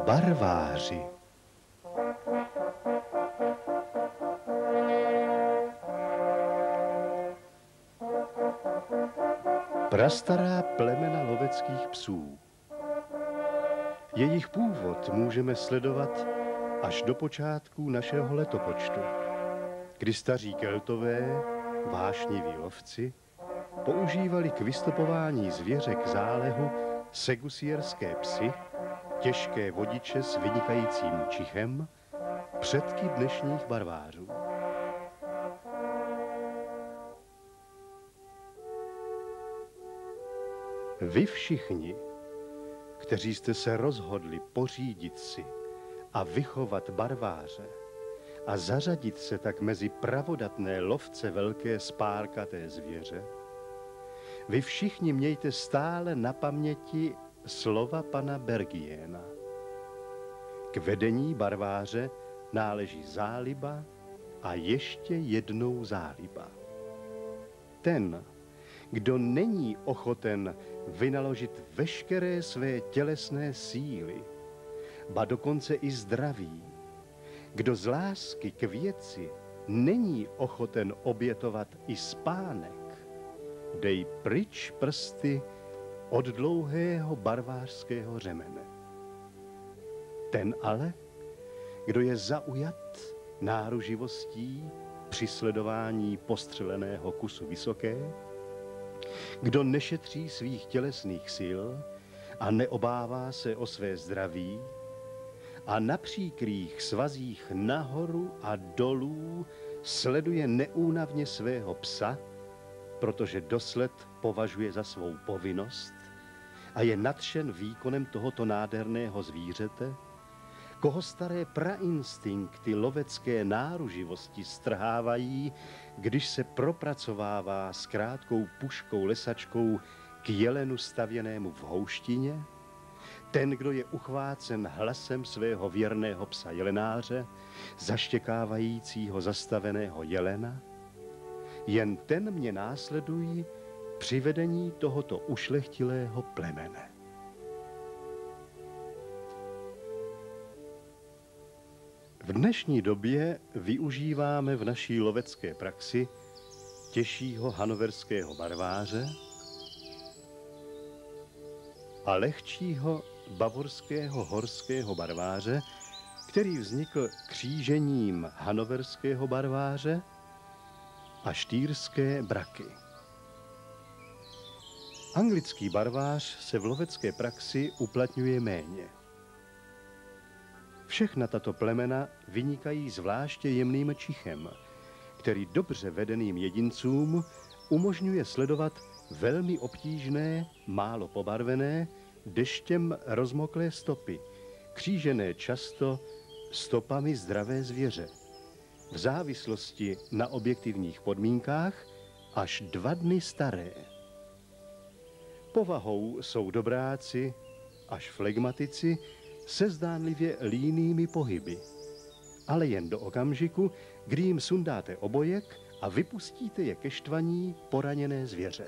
Barváři. Prastará plemena loveckých psů. Jejich původ můžeme sledovat až do počátků našeho letopočtu, kdy staří Keltové, vášniví lovci, používali k vystupování zvěře k zálehu segusierské psy, těžké vodiče s vynikajícím čichem, předky dnešních barvářů. Vy všichni, kteří jste se rozhodli pořídit si a vychovat barváře a zařadit se tak mezi pravodatné lovce velké spárkaté zvěře, vy všichni mějte stále na paměti slova pana Bergiéna. K vedení barváře náleží záliba a ještě jednou záliba. Ten, kdo není ochoten vynaložit veškeré své tělesné síly, ba dokonce i zdraví, kdo z lásky k věci není ochoten obětovat i spánek, dej pryč prsty od dlouhého barvářského řemene. Ten ale, kdo je zaujat náruživostí při sledování postřeleného kusu vysoké, kdo nešetří svých tělesných sil a neobává se o své zdraví a na příkrých svazích nahoru a dolů sleduje neúnavně svého psa, protože dosled považuje za svou povinnost a je nadšen výkonem tohoto nádherného zvířete, koho staré prainstinkty lovecké náruživosti strhávají, když se propracovává s krátkou puškou lesačkou k jelenu stavěnému v houštině, ten, kdo je uchvácen hlasem svého věrného psa jelenáře, zaštěkávajícího zastaveného jelena, jen ten mě následují při vedení tohoto ušlechtilého plemene. V dnešní době využíváme v naší lovecké praxi těžšího hanoverského barváře a lehčího bavorského horského barváře, který vznikl křížením hanoverského barváře a štýrské braky. Anglický barvář se v lovecké praxi uplatňuje méně. Všechna tato plemena vynikají zvláště jemným čichem, který dobře vedeným jedincům umožňuje sledovat velmi obtížné, málo pobarvené, deštěm rozmoklé stopy, křížené často stopami zdravé zvěře, v závislosti na objektivních podmínkách až 2 dny staré. Povahou jsou dobráci až flegmatici se zdánlivě línými pohyby, ale jen do okamžiku, kdy jim sundáte obojek a vypustíte je ke štvaní poraněné zvěře.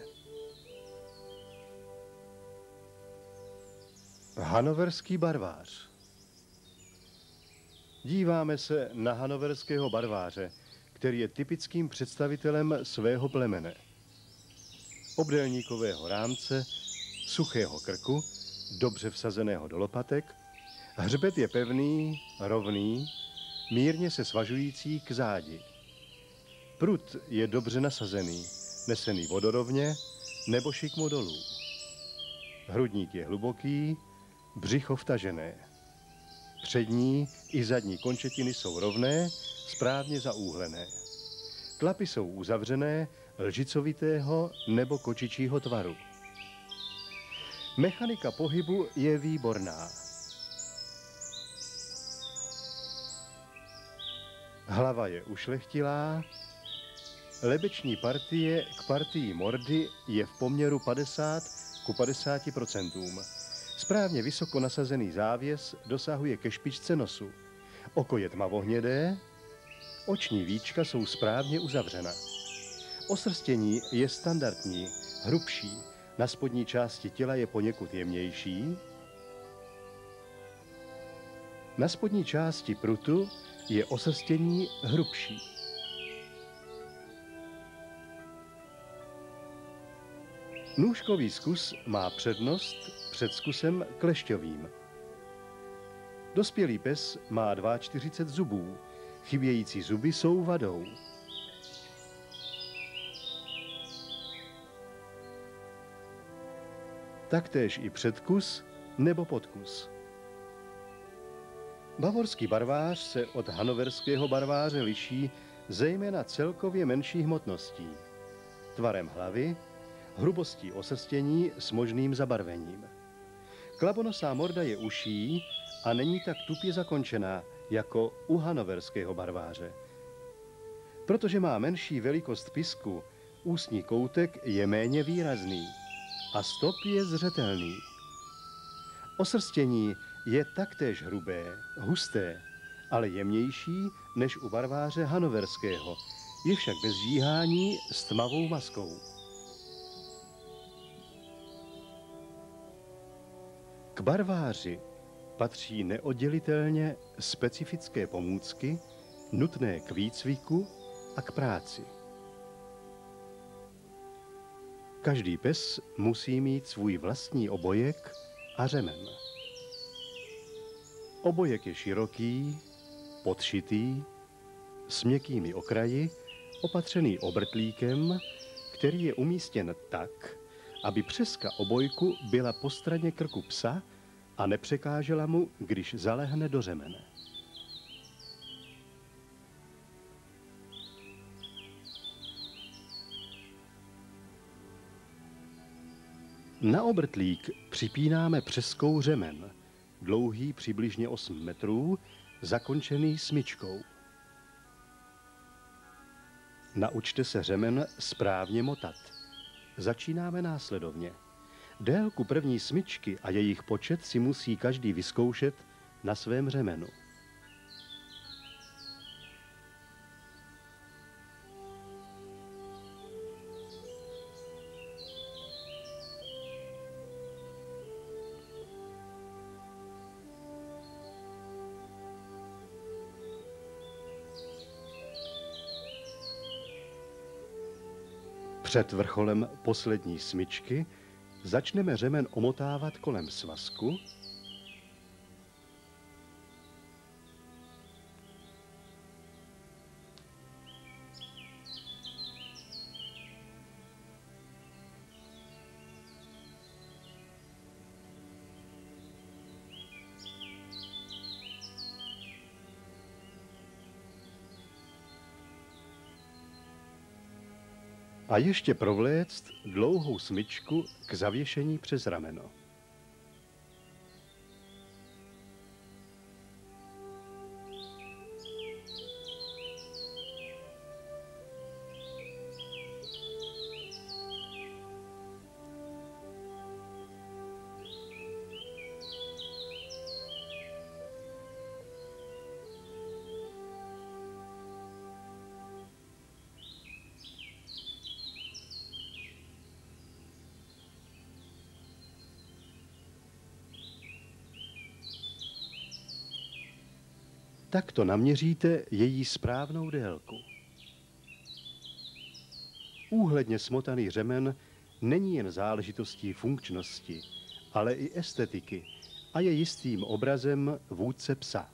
Hanoverský barvář. Díváme se na hanoverského barváře, který je typickým představitelem svého plemene. Obdélníkového rámce, suchého krku, dobře vsazeného do lopatek, hřbet je pevný, rovný, mírně se svažující k zádi. Prut je dobře nasazený, nesený vodorovně nebo šikmo dolů. Hrudník je hluboký, břicho vtažené. Přední i zadní končetiny jsou rovné, správně zaúhlené. Klapy jsou uzavřené, lžicovitého nebo kočičího tvaru. Mechanika pohybu je výborná. Hlava je ušlechtilá, lebeční partie k partii mordy je v poměru 50:50%. Správně vysoko nasazený závěs dosahuje ke špičce nosu. Oko je tmavohnědé, oční víčka jsou správně uzavřena. Osrstění je standardní hrubší, na spodní části těla je poněkud jemnější, na spodní části prutu je osrstění hrubší. Nůžkový zkus má přednost před zkusem klešťovým. Dospělý pes má 42 zubů, chybějící zuby jsou vadou. Taktéž i předkus nebo podkus. Bavorský barvář se od hanoverského barváře liší zejména celkově menší hmotností, tvarem hlavy, hrubostí osrstění s možným zabarvením. Klabonosá morda je uší a není tak tupě zakončená jako u hanoverského barváře. Protože má menší velikost pisku, ústní koutek je méně výrazný a stop je zřetelný. Osrstění je taktéž hrubé, husté, ale jemnější než u barváře hanoverského, je však bez žíhání s tmavou maskou. K barváři patří neoddělitelně specifické pomůcky, nutné k výcviku a k práci. Každý pes musí mít svůj vlastní obojek a řemen. Obojek je široký, podšitý, s měkkými okraji, opatřený obrtlíkem, který je umístěn tak, aby přeska obojku byla po straně krku psa a nepřekážela mu, když zalehne do řemene. Na obrtlík připínáme přeskou řemen, dlouhý přibližně 8 metrů, zakončený smyčkou. Naučte se řemen správně motat. Začínáme následovně. Délku první smyčky a jejich počet si musí každý vyzkoušet na svém řemenu. Před vrcholem poslední smyčky začneme řemen omotávat kolem svazku a ještě provléct dlouhou smyčku k zavěšení přes rameno. Takto naměříte její správnou délku. Úhledně smotaný řemen není jen záležitostí funkčnosti, ale i estetiky a je jistým obrazem vůdce psa.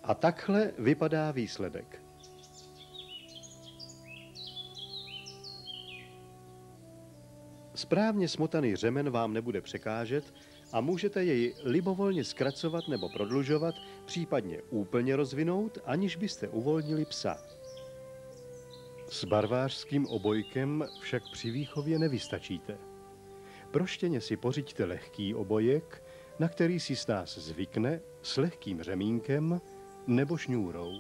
A takhle vypadá výsledek. Správně smotaný řemen vám nebude překážet a můžete jej libovolně zkracovat nebo prodlužovat, případně úplně rozvinout, aniž byste uvolnili psa. S barvářským obojkem však při výchově nevystačíte. Pro štěně si pořiďte lehký obojek, na který si s nás zvykne, s lehkým řemínkem nebo šňůrou.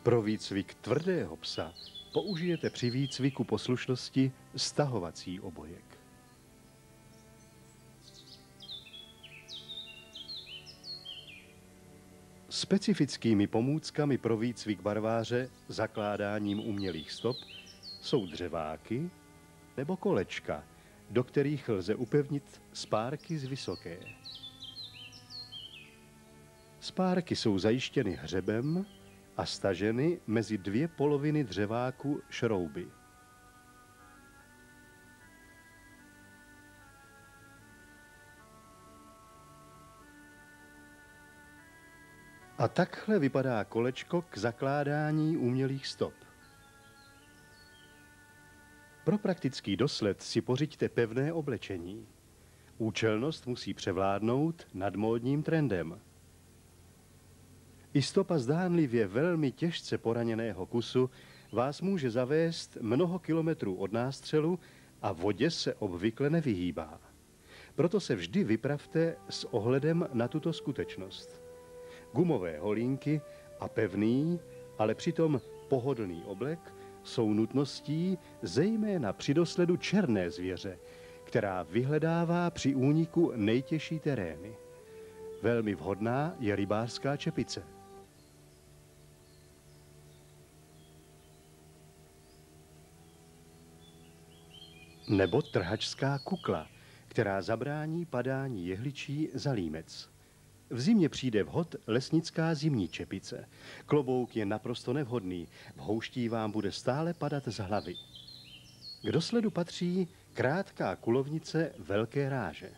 Pro výcvik tvrdého psa použijete při výcviku poslušnosti stahovací obojek. Specifickými pomůckami pro výcvik barváře zakládáním umělých stop jsou dřeváky nebo kolečka, do kterých lze upevnit spárky z vysoké. Spárky jsou zajištěny hřebem a staženy mezi dvě poloviny dřeváku šrouby. A takhle vypadá kolečko k zakládání umělých stop. Pro praktický dosled si pořiďte pevné oblečení. Účelnost musí převládnout nad módním trendem. I stopa zdánlivě velmi těžce poraněného kusu vás může zavést mnoho kilometrů od nástřelu a vodě se obvykle nevyhýbá. Proto se vždy vypravte s ohledem na tuto skutečnost. Gumové holínky a pevný, ale přitom pohodlný oblek jsou nutností zejména při dosledu černé zvěře, která vyhledává při úniku nejtěžší terény. Velmi vhodná je rybářská čepice. Nebo trhačská kukla, která zabrání padání jehličí za límec. V zimě přijde vhod lesnická zimní čepice. Klobouk je naprosto nevhodný, v houští vám bude stále padat z hlavy. K dosledu patří krátká kulovnice velké ráže.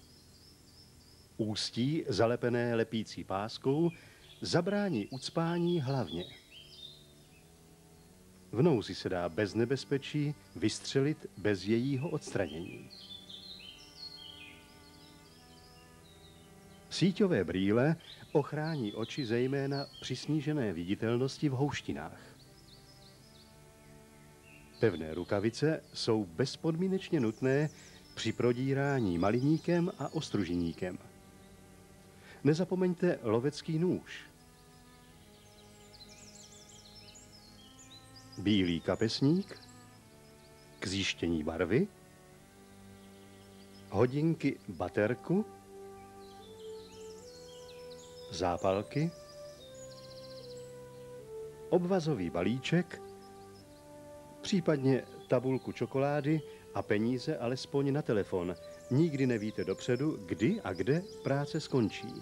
Ústí, zalepené lepící páskou, zabrání ucpání hlavně. V nouzi se dá bez nebezpečí vystřelit bez jejího odstranění. Síťové brýle ochrání oči zejména při snížené viditelnosti v houštinách. Pevné rukavice jsou bezpodmínečně nutné při prodírání maliníkem a ostružiníkem. Nezapomeňte lovecký nůž. Bílý kapesník k zjištění barvy, hodinky baterku, zápalky, obvazový balíček, případně tabulku čokolády a peníze alespoň na telefon. Nikdy nevíte dopředu, kdy a kde práce skončí.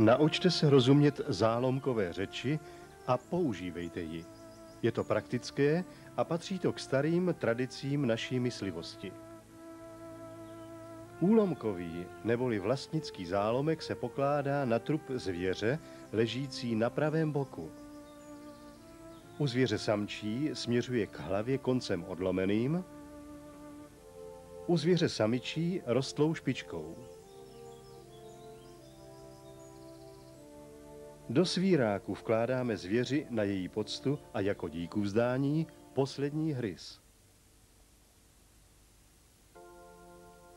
Naučte se rozumět zálomkové řeči a používejte ji. Je to praktické a patří to k starým tradicím naší myslivosti. Úlomkový neboli vlastnický zálomek se pokládá na trup zvěře ležící na pravém boku. U zvěře samčí směřuje k hlavě koncem odlomeným, u zvěře samičí rostlou špičkou. Do svíráku vkládáme zvěři na její poctu a jako díku vzdání poslední hryz.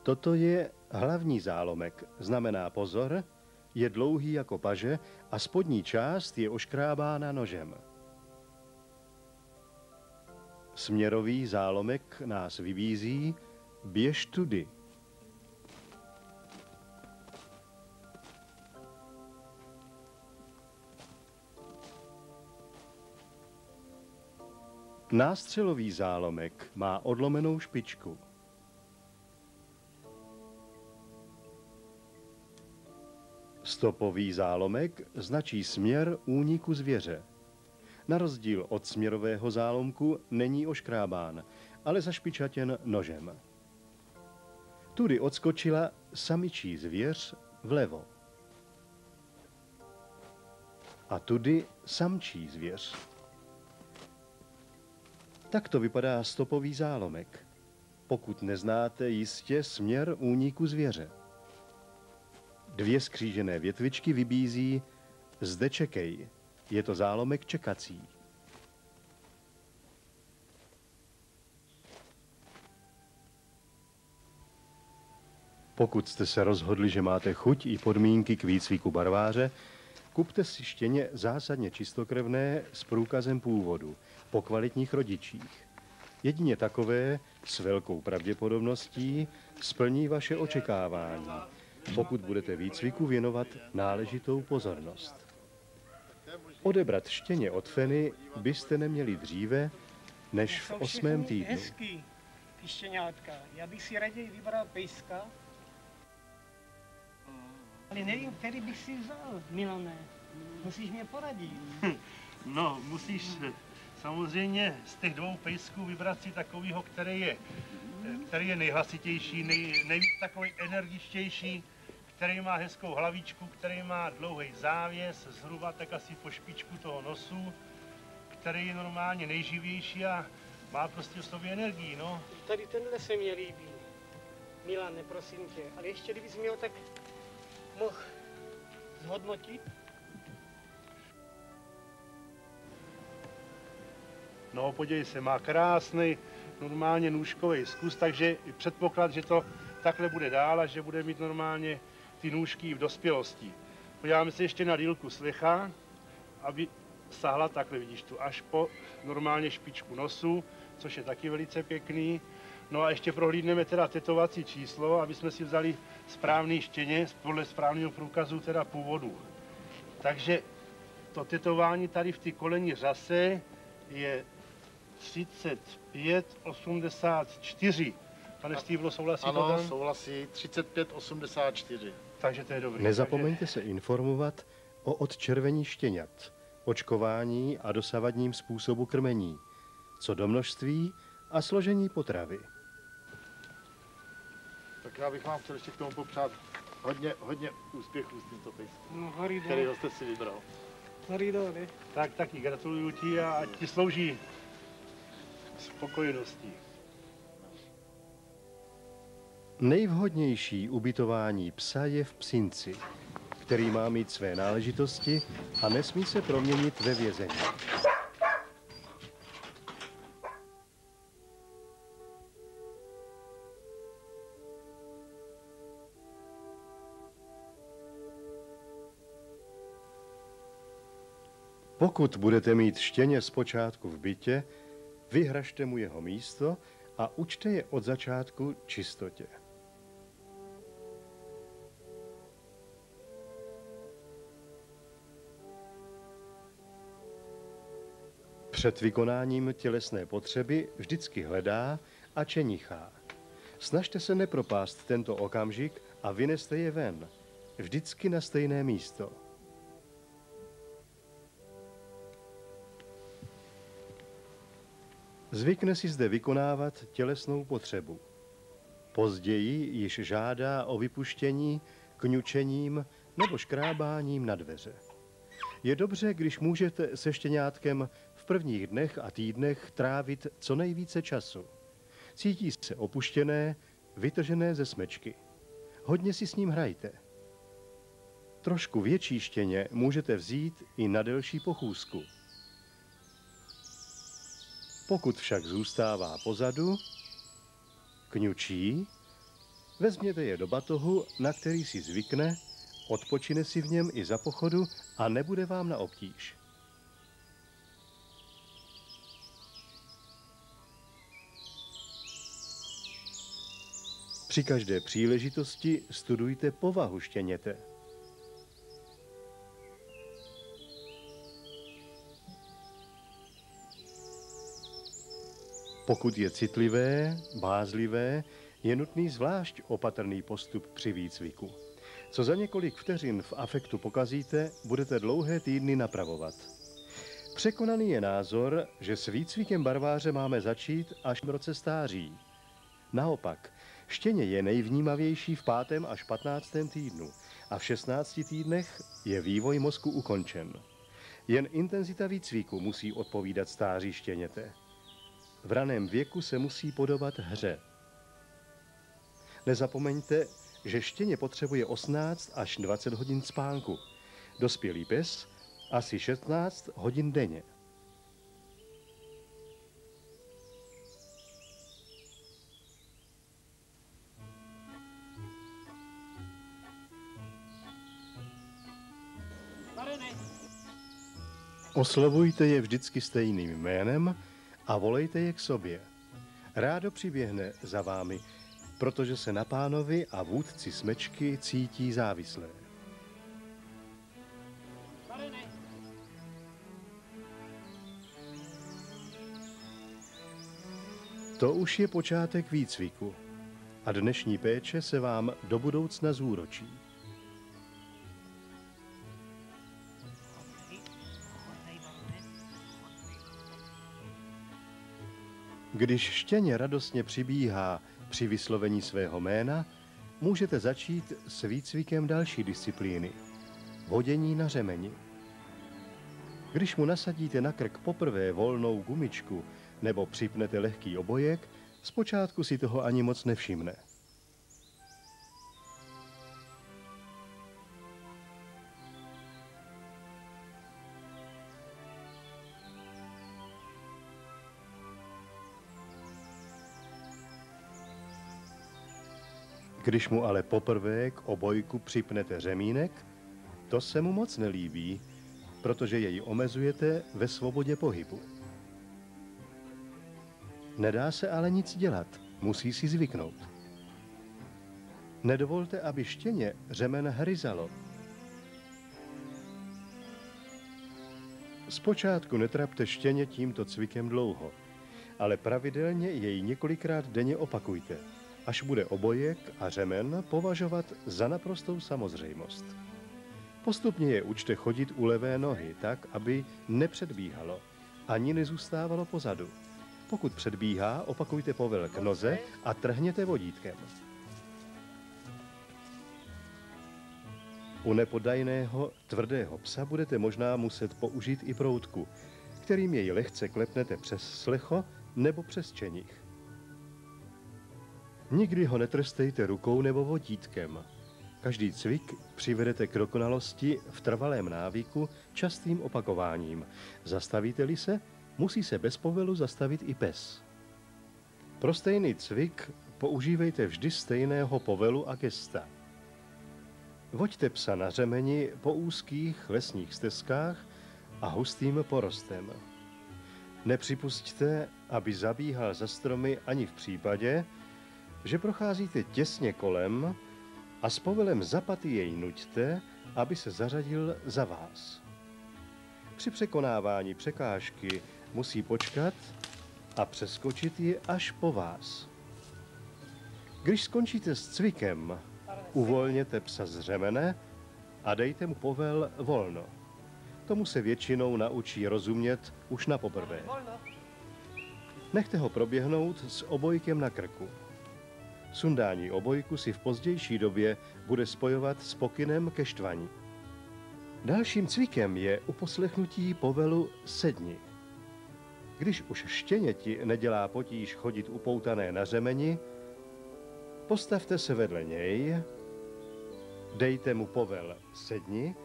Toto je hlavní zálomek, znamená pozor, je dlouhý jako paže a spodní část je oškrábána nožem. Směrový zálomek nás vybízí, běž tudy. Nástřelový zálomek má odlomenou špičku. Stopový zálomek značí směr úniku zvěře. Na rozdíl od směrového zálomku není oškrábán, ale zašpičatěn nožem. Tudy odskočila samičí zvěř vlevo. A tudy samčí zvěř. Takto vypadá stopový zálomek, pokud neznáte jistě směr úniku zvěře. Dvě skřížené větvičky vybízí: zde čekej, je to zálomek čekací. Pokud jste se rozhodli, že máte chuť i podmínky k výcviku barváře, kupte si štěně zásadně čistokrevné s průkazem původu, po kvalitních rodičích. Jedině takové s velkou pravděpodobností splní vaše očekávání, pokud budete výcviku věnovat náležitou pozornost. Odebrat štěně od feny byste neměli dříve než v 8. týdnu. Hezký, ty štěňátka. Já bych si raději vybral pejska, ale nevím, který bych si vzal, Milane. Musíš mě poradit. No, musíš samozřejmě z těch dvou pejsků vybrat si takovýho, který je nejhlasitější, nejvíc takový energičtější, který má hezkou hlavičku, který má dlouhý závěs, zhruba tak asi po špičku toho nosu, který je normálně nejživější a má prostě v sobě energii, no. Tady tenhle se mě líbí. Milane, prosím tě, ale ještě kdybys měl tak mohl zhodnotit. No, podívej se, má krásný, normálně nůžkový zkus, takže předpoklad, že to takhle bude dál a že bude mít normálně ty nůžky v dospělosti. Podíváme se ještě na dílku slecha, aby sahla takhle, vidíš tu, až po normálně špičku nosu, což je taky velice pěkný. No a ještě prohlídneme teda tetovací číslo, aby jsme si vzali správný štěně podle správného průkazu teda původu. Takže to tetování tady v té kolenní řase je 35,84. Pane Stývlo, souhlasí to tam? Ano, souhlasí, 35,84. Takže to je dobrý. Nezapomeňte se informovat o odčervení štěňat, očkování a dosavadním způsobu krmení, co do množství a složení potravy. Tak já bych vám chtěl ještě k tomu popřát hodně úspěchů s tímto pejskem, No, hory dole, kterýho jste si vybral. hory dole. Tak taky gratuluju ti a ať ti slouží spokojeností. Nejvhodnější ubytování psa je v psinci, který má mít své náležitosti a nesmí se proměnit ve vězení. Pokud budete mít štěně zpočátku v bytě, vyhražte mu jeho místo a učte je od začátku čistotě. Před vykonáním tělesné potřeby vždycky hledá a čenichá. Snažte se nepropást tento okamžik a vyneste je ven, vždycky na stejné místo. Zvykne si zde vykonávat tělesnou potřebu. Později již žádá o vypuštění kňučením nebo škrábáním na dveře. Je dobře, když můžete se štěňátkem v prvních dnech a týdnech trávit co nejvíce času. Cítí se opuštěné, vytržené ze smečky. Hodně si s ním hrajte. Trošku větší štěně můžete vzít i na delší pochůzku. Pokud však zůstává pozadu, kňučí, vezměte je do batohu, na který si zvykne, odpočine si v něm i za pochodu a nebude vám na obtíž. Při každé příležitosti studujte povahu štěněte. Pokud je citlivé, bázlivé, je nutný zvlášť opatrný postup při výcviku. Co za několik vteřin v afektu pokazíte, budete dlouhé týdny napravovat. Překonaný je názor, že s výcvikem barváře máme začít až v roce stáří. Naopak, štěně je nejvnímavější v 5. až 15. týdnu a v 16 týdnech je vývoj mozku ukončen. Jen intenzita výcviku musí odpovídat stáří štěněte. V raném věku se musí podobat hře. Nezapomeňte, že štěně potřebuje 18 až 20 hodin spánku. Dospělý pes asi 16 hodin denně. Oslovujte je vždycky stejným jménem a volejte je k sobě. Rádo přiběhne za vámi, protože se na pánovi a vůdci smečky cítí závislé. To už je počátek výcviku a dnešní péče se vám do budoucna zúročí. Když štěně radostně přibíhá při vyslovení svého jména, můžete začít s výcvikem další disciplíny – vodění na řemeni. Když mu nasadíte na krk poprvé volnou gumičku nebo připnete lehký obojek, zpočátku si toho ani moc nevšimne. Když mu ale poprvé k obojku připnete řemínek, to se mu moc nelíbí, protože jej omezujete ve svobodě pohybu. Nedá se ale nic dělat, musí si zvyknout. Nedovolte, aby štěně řemen hryzalo. Zpočátku netrapte štěně tímto cvikem dlouho, ale pravidelně jej několikrát denně opakujte, až bude obojek a řemen považovat za naprostou samozřejmost. Postupně je učte chodit u levé nohy tak, aby nepředbíhalo, ani nezůstávalo pozadu. Pokud předbíhá, opakujte povel k noze a trhněte vodítkem. U nepodajného, tvrdého psa budete možná muset použít i proutku, kterým jej lehce klepnete přes slecho nebo přes čenich. Nikdy ho netrestejte rukou nebo vodítkem. Každý cvik přivedete k dokonalosti v trvalém návyku častým opakováním. Zastavíte-li se, musí se bez povelu zastavit i pes. Pro stejný cvik používejte vždy stejného povelu a gesta. Voďte psa na řemeni po úzkých lesních stezkách a hustým porostem. Nepřipusťte, aby zabíhal za stromy ani v případě, že procházíte těsně kolem a s povelem za paty jej nuťte, aby se zařadil za vás. Při překonávání překážky musí počkat a přeskočit ji až po vás. Když skončíte s cvikem, uvolněte psa z řemene a dejte mu povel volno. Tomu se většinou naučí rozumět už na poprvé. Nechte ho proběhnout s obojkem na krku. Sundání obojku si v pozdější době bude spojovat s pokynem ke štvaní. Dalším cvikem je uposlechnutí povelu sedni. Když už štěněti nedělá potíž chodit upoutané na řemeni, postavte se vedle něj, dejte mu povel sedni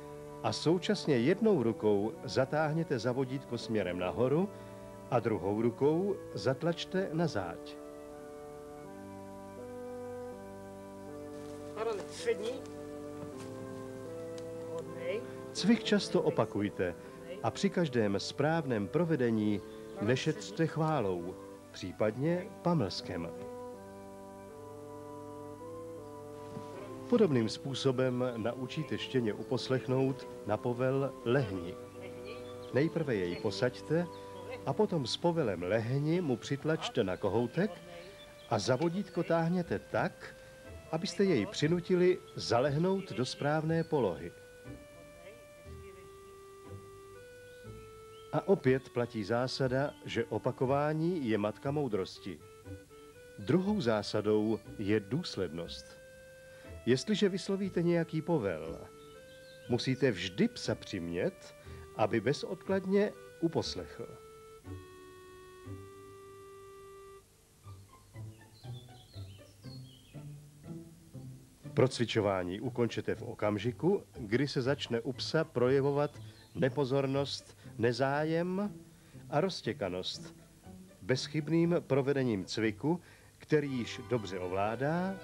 a současně jednou rukou zatáhněte za vodítko směrem nahoru a druhou rukou zatlačte na záď. Cvik často opakujte a při každém správném provedení nešetřte chválou, případně pamlskem. Podobným způsobem naučíte štěně uposlechnout na povel lehni. Nejprve jej posaďte a potom s povelem lehni mu přitlačte na kohoutek a za vodítko táhněte tak, abyste jej přinutili zalehnout do správné polohy. A opět platí zásada, že opakování je matka moudrosti. Druhou zásadou je důslednost. Jestliže vyslovíte nějaký povel, musíte vždy psa přimět, aby bezodkladně uposlechl. Procvičování ukončete v okamžiku, kdy se začne u psa projevovat nepozornost, nezájem a roztěkanost. Bezchybným provedením cviku, který již dobře ovládá,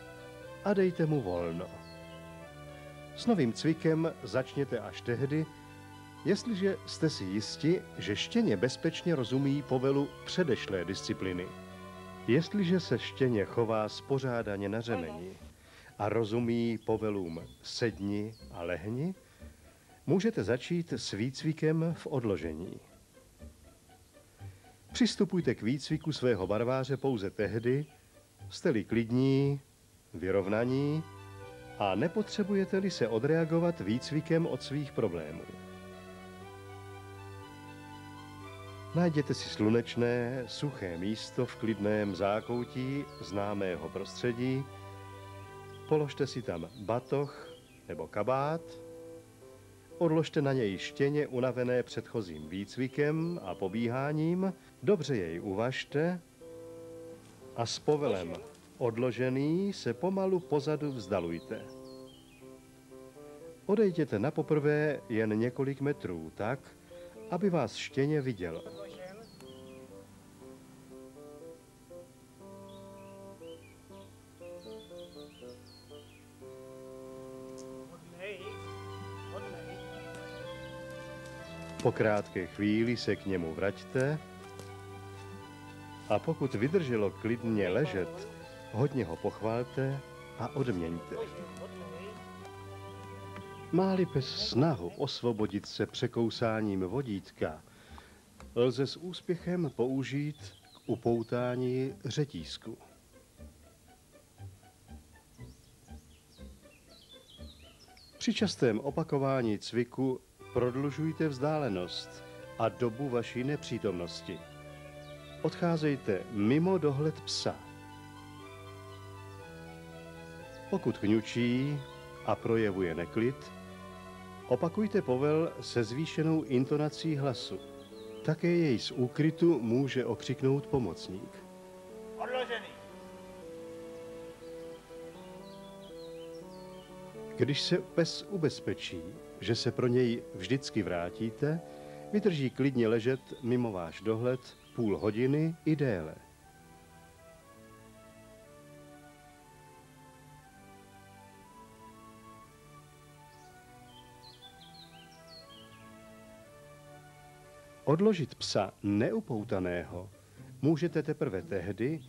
a dejte mu volno. S novým cvikem začněte až tehdy, jestliže jste si jisti, že štěně bezpečně rozumí povelu předešlé disciplíny. Jestliže se štěně chová spořádaně na řemeni a rozumí povelům sedni a lehni, můžete začít s výcvikem v odložení. Přistupujte k výcviku svého barváře pouze tehdy, jste-li klidní, vyrovnaní a nepotřebujete-li se odreagovat výcvikem od svých problémů. Najděte si slunečné, suché místo v klidném zákoutí známého prostředí, položte si tam batoh nebo kabát, odložte na něj štěně unavené předchozím výcvikem a pobíháním, dobře jej uvažte a s povelem odložený se pomalu pozadu vzdalujte. Odejděte na poprvé jen několik metrů tak, aby vás štěně viděl. Po krátké chvíli se k němu vraťte a pokud vydrželo klidně ležet, hodně ho pochvalte a odměňte. Má-li pes snahu osvobodit se překousáním vodítka, lze s úspěchem použít k upoutání řetízku. Při častém opakování cviku prodlužujte vzdálenost a dobu vaší nepřítomnosti. Odcházejte mimo dohled psa. Pokud kňučí a projevuje neklid, opakujte povel se zvýšenou intonací hlasu. Také jej z úkrytu může okřiknout pomocník. Odložený. Když se pes ubezpečí, že se pro něj vždycky vrátíte, vydrží klidně ležet mimo váš dohled půl hodiny i déle. Odložit psa neupoutaného můžete teprve tehdy,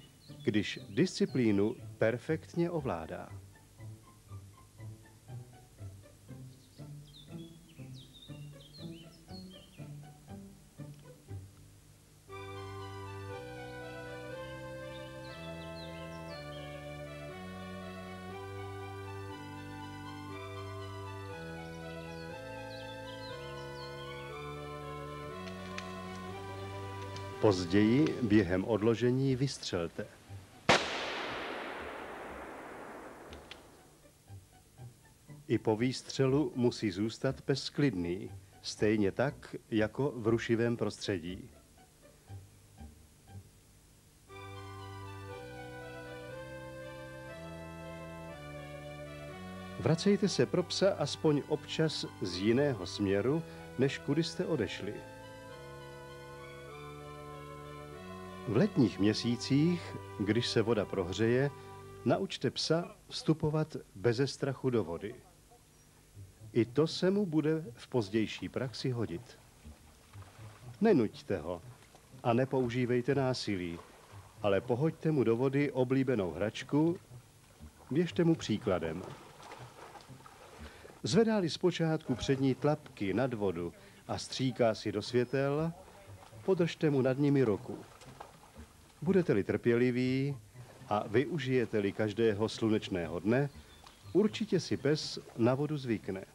když disciplínu perfektně ovládá. Později během odložení vystřelte. I po výstřelu musí zůstat pes klidný, stejně tak jako v rušivém prostředí. Vracejte se pro psa aspoň občas z jiného směru, než kudy jste odešli. V letních měsících, když se voda prohřeje, naučte psa vstupovat beze strachu do vody. I to se mu bude v pozdější praxi hodit. Nenuťte ho a nepoužívejte násilí, ale pohoďte mu do vody oblíbenou hračku, běžte mu příkladem. Zvedá-li zpočátku přední tlapky nad vodu a stříká si do světel, podržte mu nad nimi ruku. Budete-li trpěliví a využijete-li každého slunečného dne, určitě si pes na vodu zvykne.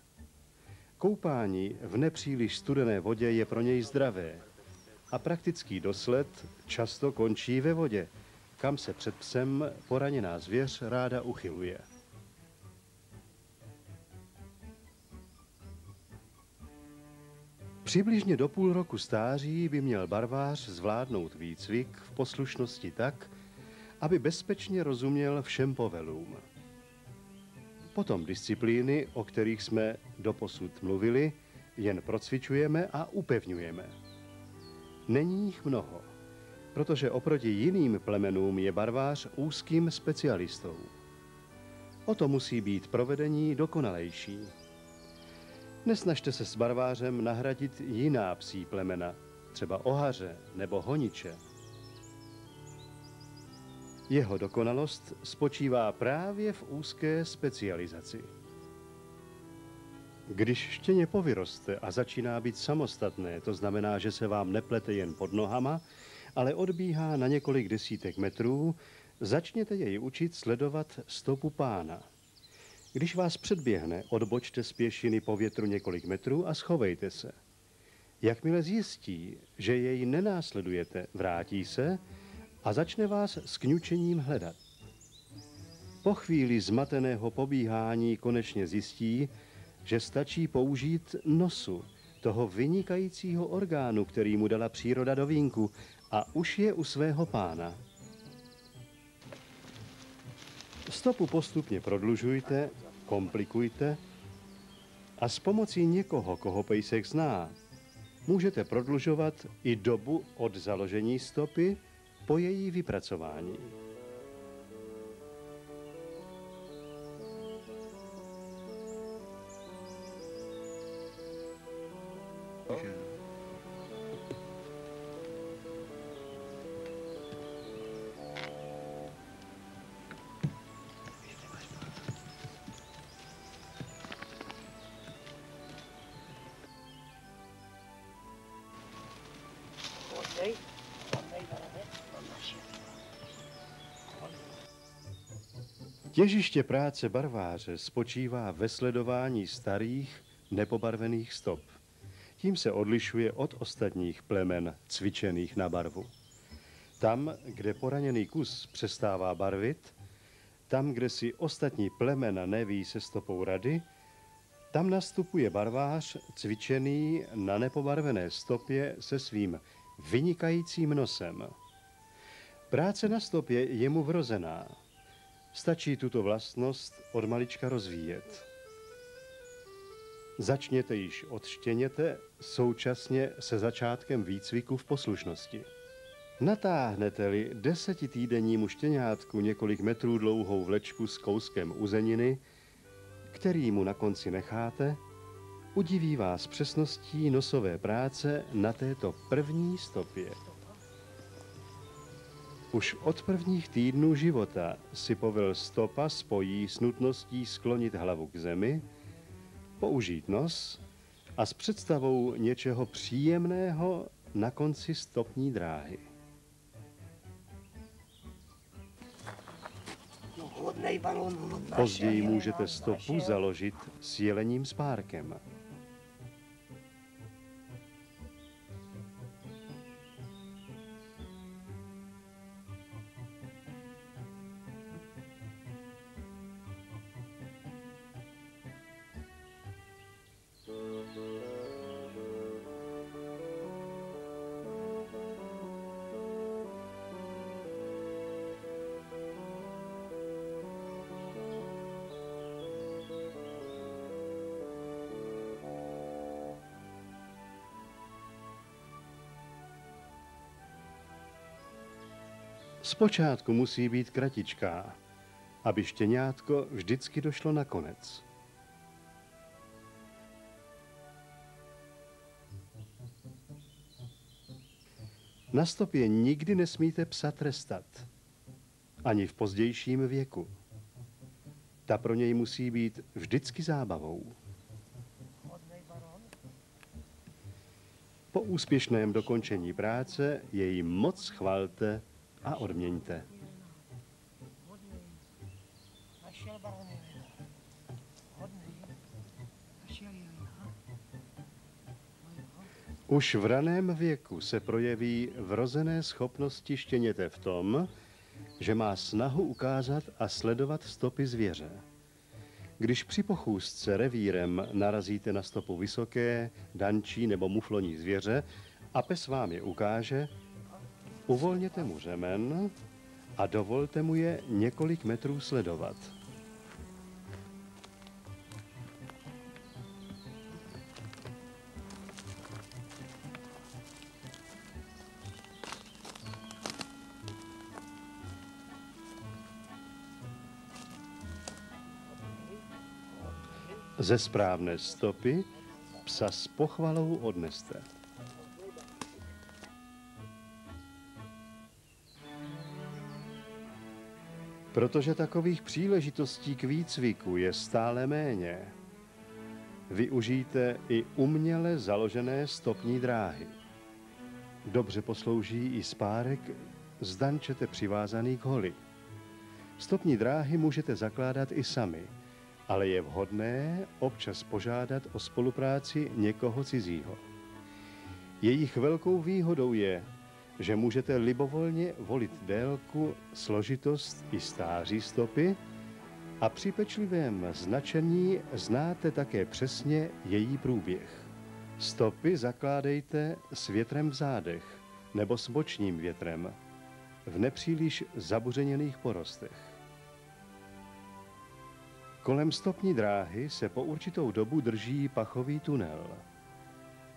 Koupání v nepříliš studené vodě je pro něj zdravé a praktický dosled často končí ve vodě, kam se před psem poraněná zvěř ráda uchyluje. Přibližně do půl roku stáří by měl barvář zvládnout výcvik v poslušnosti tak, aby bezpečně rozuměl všem povelům. Potom disciplíny, o kterých jsme doposud mluvili, jen procvičujeme a upevňujeme. Není jich mnoho, protože oproti jiným plemenům je barvář úzkým specialistou. O to musí být provedení dokonalejší. Nesnažte se s barvářem nahradit jiná psí plemena, třeba ohaře nebo honiče. Jeho dokonalost spočívá právě v úzké specializaci. Když štěně povyroste a začíná být samostatné, to znamená, že se vám neplete jen pod nohama, ale odbíhá na několik desítek metrů, začněte jej učit sledovat stopu pána. Když vás předběhne, odbočte z pěšiny po větru několik metrů a schovejte se. Jakmile zjistí, že jej nenásledujete, vrátí se a začne vás s kňučením hledat. Po chvíli zmateného pobíhání konečně zjistí, že stačí použít nosu, toho vynikajícího orgánu, který mu dala příroda do vínku, a už je u svého pána. Stopu postupně prodlužujte, komplikujte a s pomocí někoho, koho pejsek zná, můžete prodlužovat i dobu od založení stopy po její vypracování. Těžiště práce barváře spočívá ve sledování starých, nepobarvených stop. Tím se odlišuje od ostatních plemen cvičených na barvu. Tam, kde poraněný kus přestává barvit, tam, kde si ostatní plemena neví se stopou rady, tam nastupuje barvář cvičený na nepobarvené stopě se svým vynikajícím nosem. Práce na stopě je mu vrozená. Stačí tuto vlastnost od malička rozvíjet. Začněte již od štěněte současně se začátkem výcviku v poslušnosti. Natáhnete-li 10týdennímu štěňátku několik metrů dlouhou vlečku s kouskem uzeniny, který mu na konci necháte, udiví vás přesností nosové práce na této první stopě. Už od prvních týdnů života si povel stopa spojí s nutností sklonit hlavu k zemi, použít nos a s představou něčeho příjemného na konci stopní dráhy. Později můžete stopu založit s jelením spárkem. Zpočátku musí být kratičká, aby štěňátko vždycky došlo na konec. Na stopě nikdy nesmíte psa trestat, ani v pozdějším věku. Ta pro něj musí být vždycky zábavou. Po úspěšném dokončení práce jej moc chvalte a odměňte. Už v raném věku se projeví vrozené schopnosti štěněte v tom, že má snahu ukázat a sledovat stopy zvěře. Když při pochůzce revírem narazíte na stopu vysoké, dančí nebo muflonní zvěře a pes vám je ukáže, uvolněte mu řemen a dovolte mu je několik metrů sledovat. Ze správné stopy psa s pochvalou odneste. Protože takových příležitostí k výcviku je stále méně, využijte i uměle založené stopní dráhy. Dobře poslouží i spárek z dančete přivázaný k holi. Stopní dráhy můžete zakládat i sami, ale je vhodné občas požádat o spolupráci někoho cizího. Jejich velkou výhodou je, že můžete libovolně volit délku, složitost i stáří stopy a při pečlivém značení znáte také přesně její průběh. Stopy zakládejte s větrem v zádech nebo s bočním větrem v nepříliš zabuřeněných porostech. Kolem stopní dráhy se po určitou dobu drží pachový tunel.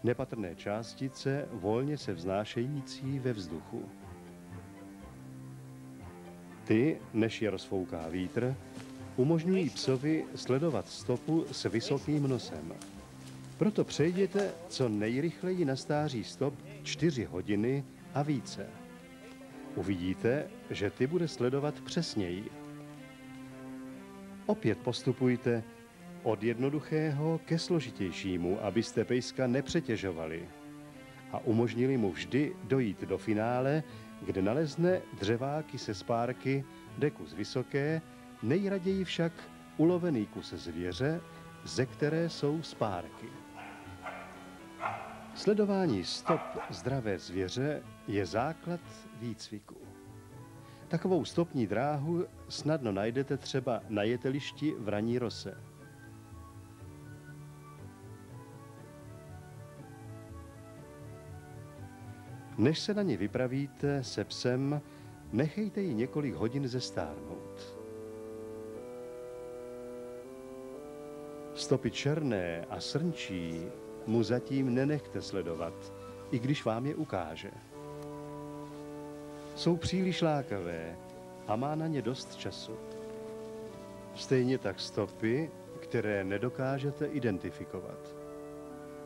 Nepatrné částice volně se vznášející ve vzduchu. Ty, než je rozfouká vítr, umožňují psovi sledovat stopu s vysokým nosem. Proto přejděte co nejrychleji na stáří stop 4 hodiny a více. Uvidíte, že ty bude sledovat přesněji. Opět postupujte od jednoduchého ke složitějšímu, abyste pejska nepřetěžovali a umožnili mu vždy dojít do finále, kde nalezne dřeváky se spárky, jde kus vysoké, nejraději však ulovený kus zvěře, ze které jsou spárky. Sledování stop zdravé zvěře je základ výcviku. Takovou stopní dráhu snadno najdete třeba na jetelišti v ranní rose. Než se na ně vypravíte se psem, nechejte ji několik hodin zestárnout. Stopy černé a srnčí mu zatím nenechte sledovat, i když vám je ukáže. Jsou příliš lákavé a má na ně dost času. Stejně tak stopy, které nedokážete identifikovat.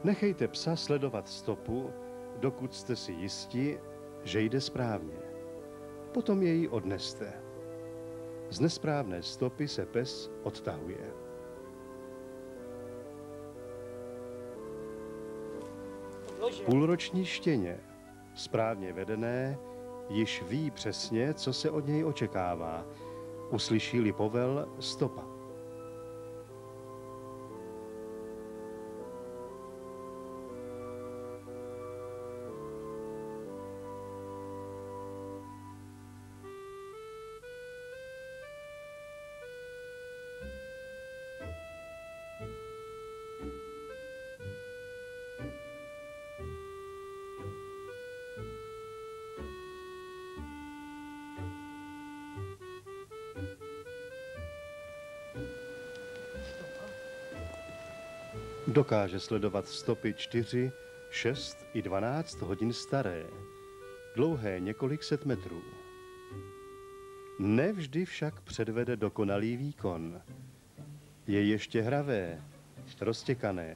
Nechejte psa sledovat stopu, dokud jste si jisti, že jde správně. Potom jej odneste. Z nesprávné stopy se pes odtahuje. Půlroční štěně, správně vedené, již ví přesně, co se od něj očekává. Uslyší-li povel, stopa. Dokáže sledovat stopy 4, 6 i 12 hodin staré, dlouhé několik set metrů. Nevždy však předvede dokonalý výkon. Je ještě hravé, roztěkané.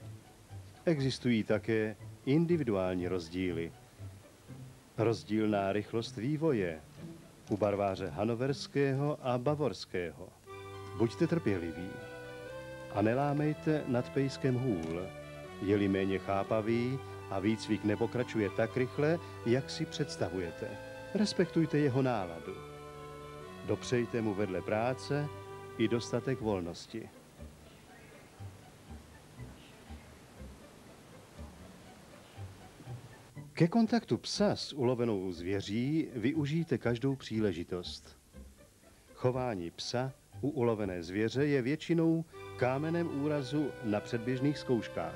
Existují také individuální rozdíly. Rozdílná rychlost vývoje u barváře hanoverského a bavorského. Buďte trpěliví a nelámejte nad pejskem hůl, je-li méně chápavý a výcvik nepokračuje tak rychle, jak si představujete. Respektujte jeho náladu. Dopřejte mu vedle práce i dostatek volnosti. Ke kontaktu psa s ulovenou zvěří využijte každou příležitost. Chování psa u ulovené zvěře je většinou kámenem úrazu na předběžných zkouškách.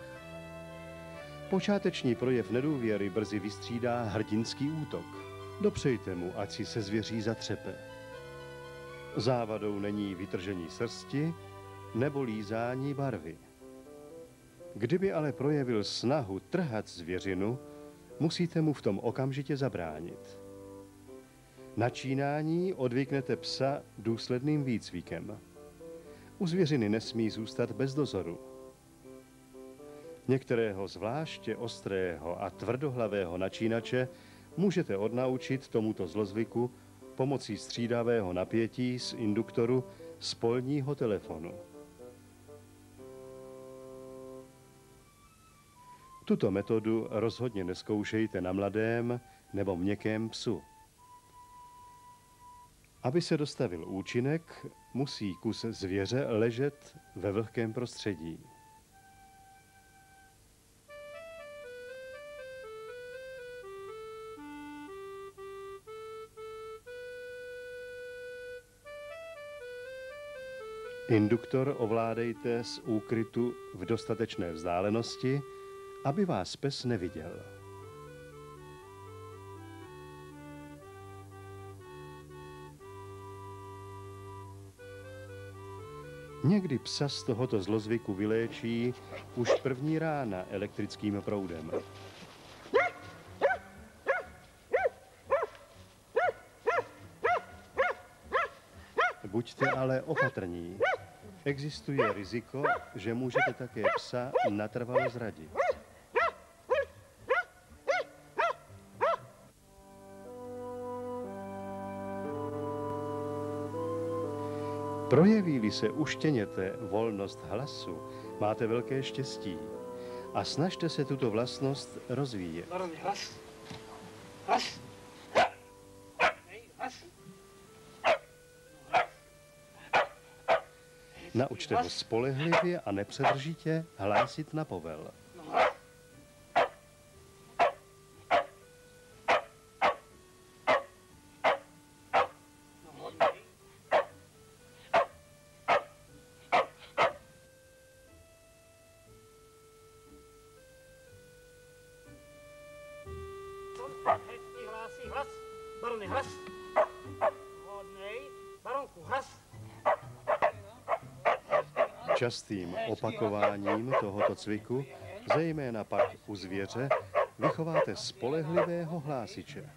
Počáteční projev nedůvěry brzy vystřídá hrdinský útok. Dopřejte mu, ať si se zvěří zatřepe. Závadou není vytržení srsti nebo lízání barvy. Kdyby ale projevil snahu trhat zvěřinu, musíte mu v tom okamžitě zabránit. Načínání odvyknete psa důsledným výcvikem. U zvěřiny nesmí zůstat bez dozoru. Některého zvláště ostrého a tvrdohlavého načínače můžete odnaučit tomuto zlozvyku pomocí střídavého napětí z induktoru spolního telefonu. Tuto metodu rozhodně nezkoušejte na mladém nebo měkkém psu. Aby se dostavil účinek, musí kus zvěře ležet ve vlhkém prostředí. Induktor ovládejte z úkrytu v dostatečné vzdálenosti, aby vás pes neviděl. Někdy psa z tohoto zlozvyku vyléčí už první rána elektrickým proudem. Buďte ale opatrní. Existuje riziko, že můžete také psa natrvalo zradit. Projeví-li se u štěněte volnost hlasu, máte velké štěstí a snažte se tuto vlastnost rozvíjet. Baroni, hlas. Hlas. Nej, hlas. Naučte ho spolehlivě a nepřetržitě hlásit na povel. Hezký hlásí hlas. Baroni, hlas. Hodnej. Baronku, hlas. Častým opakováním tohoto cviku, zejména pak u zvěře, vychováte spolehlivého hlásiče.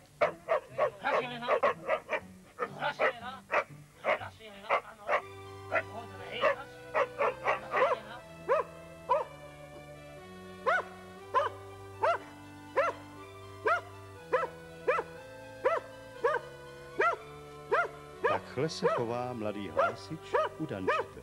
Takhle se chová mladý hlásič u dančete.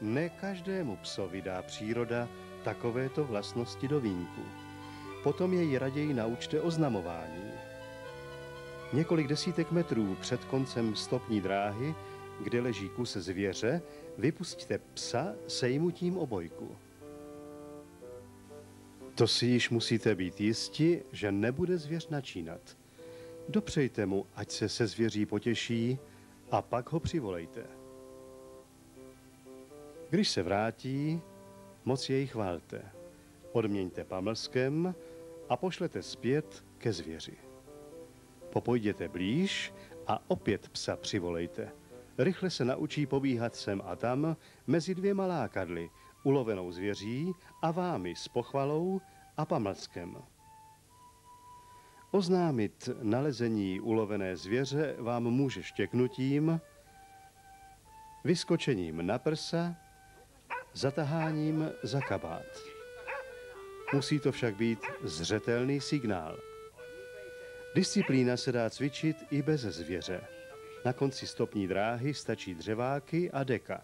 Ne každému psovi dá příroda takovéto vlastnosti do vínku. Potom jej raději naučte oznamování. Několik desítek metrů před koncem stopní dráhy, kde leží kus zvěře, vypusťte psa sejmutím obojku. To si již musíte být jisti, že nebude zvěř načínat. Dopřejte mu, ať se se zvěří potěší, a pak ho přivolejte. Když se vrátí, moc jej chválte. Odměňte pamlskem a pošlete zpět ke zvěři. Popojděte blíž a opět psa přivolejte. Rychle se naučí pobíhat sem a tam mezi dvěma lákadly, ulovenou zvěří a vámi s pochvalou a pamlskem. Oznámit nalezení ulovené zvěře vám může štěknutím, vyskočením na prsa, zataháním za kabát. Musí to však být zřetelný signál. Disciplína se dá cvičit i bez zvěře. Na konci stopní dráhy stačí dřeváky a deka.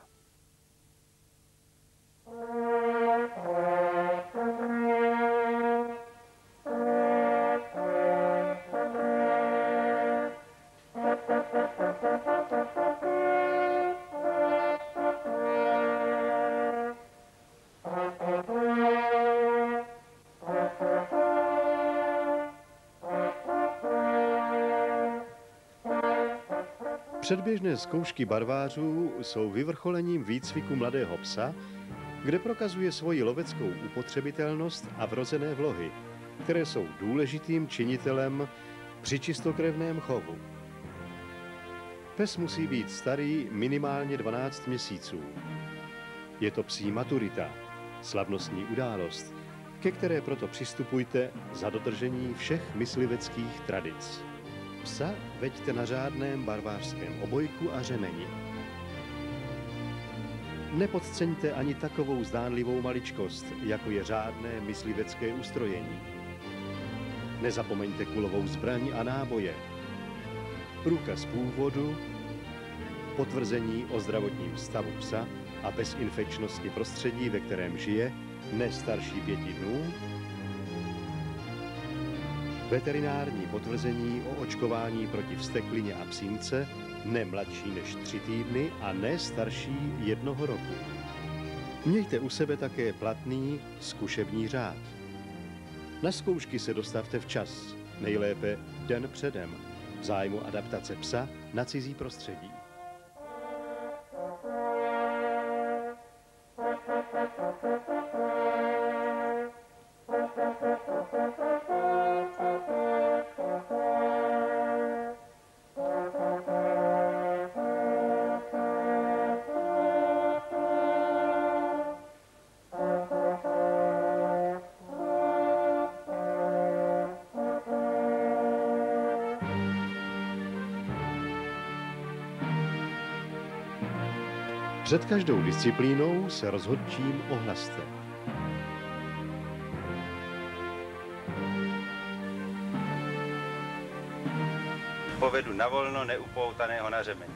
Předběžné zkoušky barvářů jsou vyvrcholením výcviku mladého psa, kde prokazuje svoji loveckou upotřebitelnost a vrozené vlohy, které jsou důležitým činitelem při čistokrevném chovu. Pes musí být starý minimálně 12 měsíců. Je to psí maturita, slavnostní událost, ke které proto přistupujte za dodržení všech mysliveckých tradic. Psa veďte na řádném barvářském obojku a řemeni. Nepodceňte ani takovou zdánlivou maličkost, jako je řádné myslivecké ustrojení. Nezapomeňte kulovou zbraň a náboje, průkaz původu, potvrzení o zdravotním stavu psa a bezinfekčnosti prostředí, ve kterém žije, ne starší 5 dnů, veterinární potvrzení o očkování proti vzteklině a psínce, ne mladší než 3 týdny a ne starší 1 roku. Mějte u sebe také platný zkušební řád. Na zkoušky se dostavte včas, nejlépe den předem, v zájmu adaptace psa na cizí prostředí. Před každou disciplínou se rozhodčím ohlaste. Povedu na volno neupoutaného na řemeň.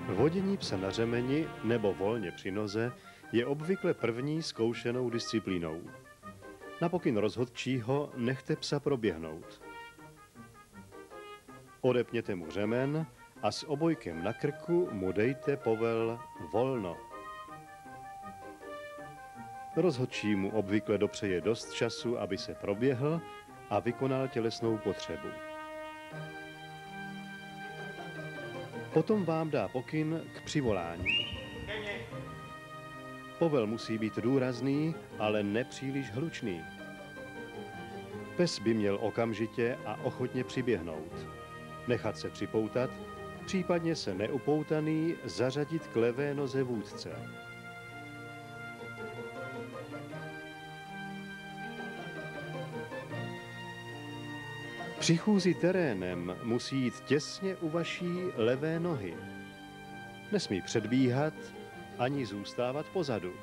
Vodění psa na řemeni nebo volně při noze je obvykle první zkoušenou disciplínou. Na pokyn rozhodčího nechte psa proběhnout. Odepněte mu řemen a s obojkem na krku mu dejte povel volno. Rozhodčí mu obvykle dopřeje dost času, aby se proběhl a vykonal tělesnou potřebu. Potom vám dá pokyn k přivolání. Povel musí být důrazný, ale nepříliš hlučný. Pes by měl okamžitě a ochotně přiběhnout, nechat se připoutat, případně se neupoutaný zařadit k levé noze vůdce. Při chůzi terénem musí jít těsně u vaší levé nohy. Nesmí předbíhat ani zůstávat pozadu.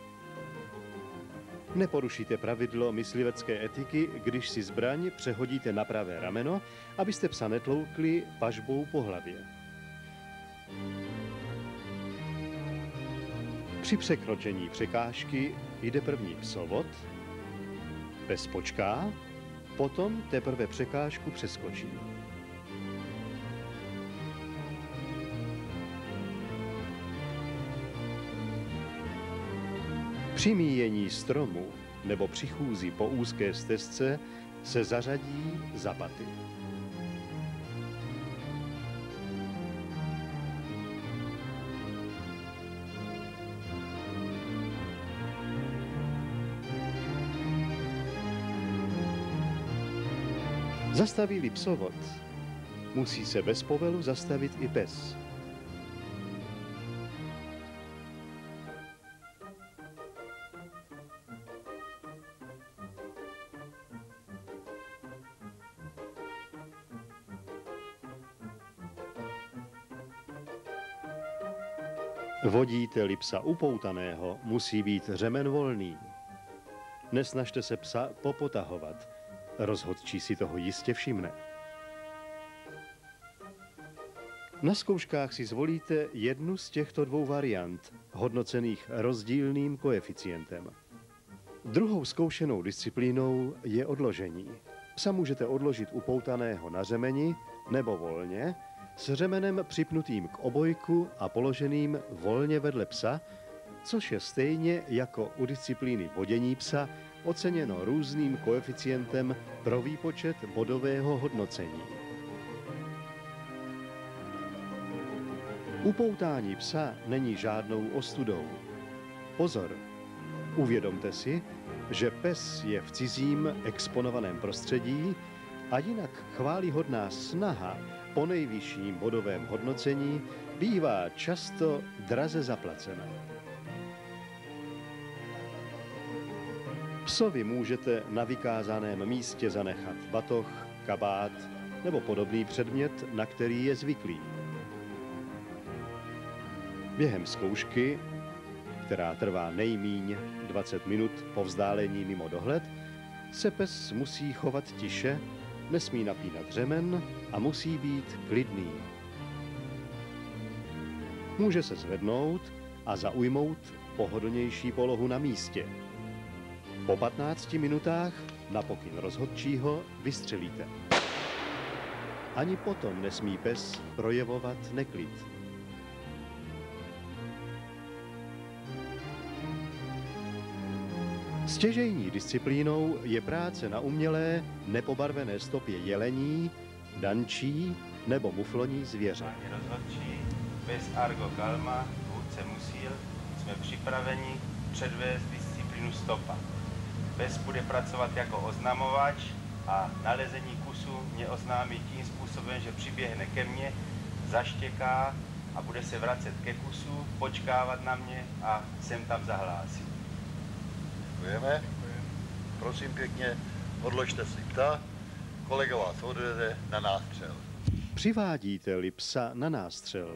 Neporušíte pravidlo myslivecké etiky, když si zbraň přehodíte na pravé rameno, abyste psa netloukli pažbou po hlavě. Při překročení překážky jde první psovod, pes počká, potom teprve překážku přeskočí. Při míjení stromu nebo při chůzi po úzké stezce se zařadí za paty. Zastaví-li psovod, musí se bez povelu zastavit i pes. Vodíte-li psa upoutaného, musí být řemen volný. Nesnažte se psa popotahovat. Rozhodčí si toho jistě všimne. Na zkouškách si zvolíte jednu z těchto 2 variant, hodnocených rozdílným koeficientem. Druhou zkoušenou disciplínou je odložení. Psa můžete odložit upoutaného na řemeni nebo volně, s řemenem připnutým k obojku a položeným volně vedle psa, což je stejně jako u disciplíny vodění psa oceněno různým koeficientem pro výpočet bodového hodnocení. Upoutání psa není žádnou ostudou. Pozor, uvědomte si, že pes je v cizím exponovaném prostředí a jinak chvályhodná snaha po nejvyšším bodovém hodnocení bývá často draze zaplacena. Psovi můžete na vykázaném místě zanechat batoh, kabát nebo podobný předmět, na který je zvyklý. Během zkoušky, která trvá nejmíň 20 minut po vzdálení mimo dohled, se pes musí chovat tiše, nesmí napínat řemen a musí být klidný. Může se zvednout a zaujmout pohodlnější polohu na místě. Po 15 minutách na pokyn rozhodčího vystřelíte. Ani potom nesmí pes projevovat neklid. Stěžejní disciplínou je práce na umělé, nepobarvené stopě jelení, dančí nebo mufloní zvěře. Páni rozhodčí, pes Argo Kalma, vůdce Musil, jsme připraveni předvést disciplínu stopa. Pes bude pracovat jako oznamovač a nalezení kusu mě oznámí tím způsobem, že přiběhne ke mně, zaštěká a bude se vracet ke kusu, počkávat na mě a sem tam zahlásí. Děkujeme. Prosím pěkně, odložte si psa, kolega vás odvede na nástřel. Přivádíte-li psa na nástřel,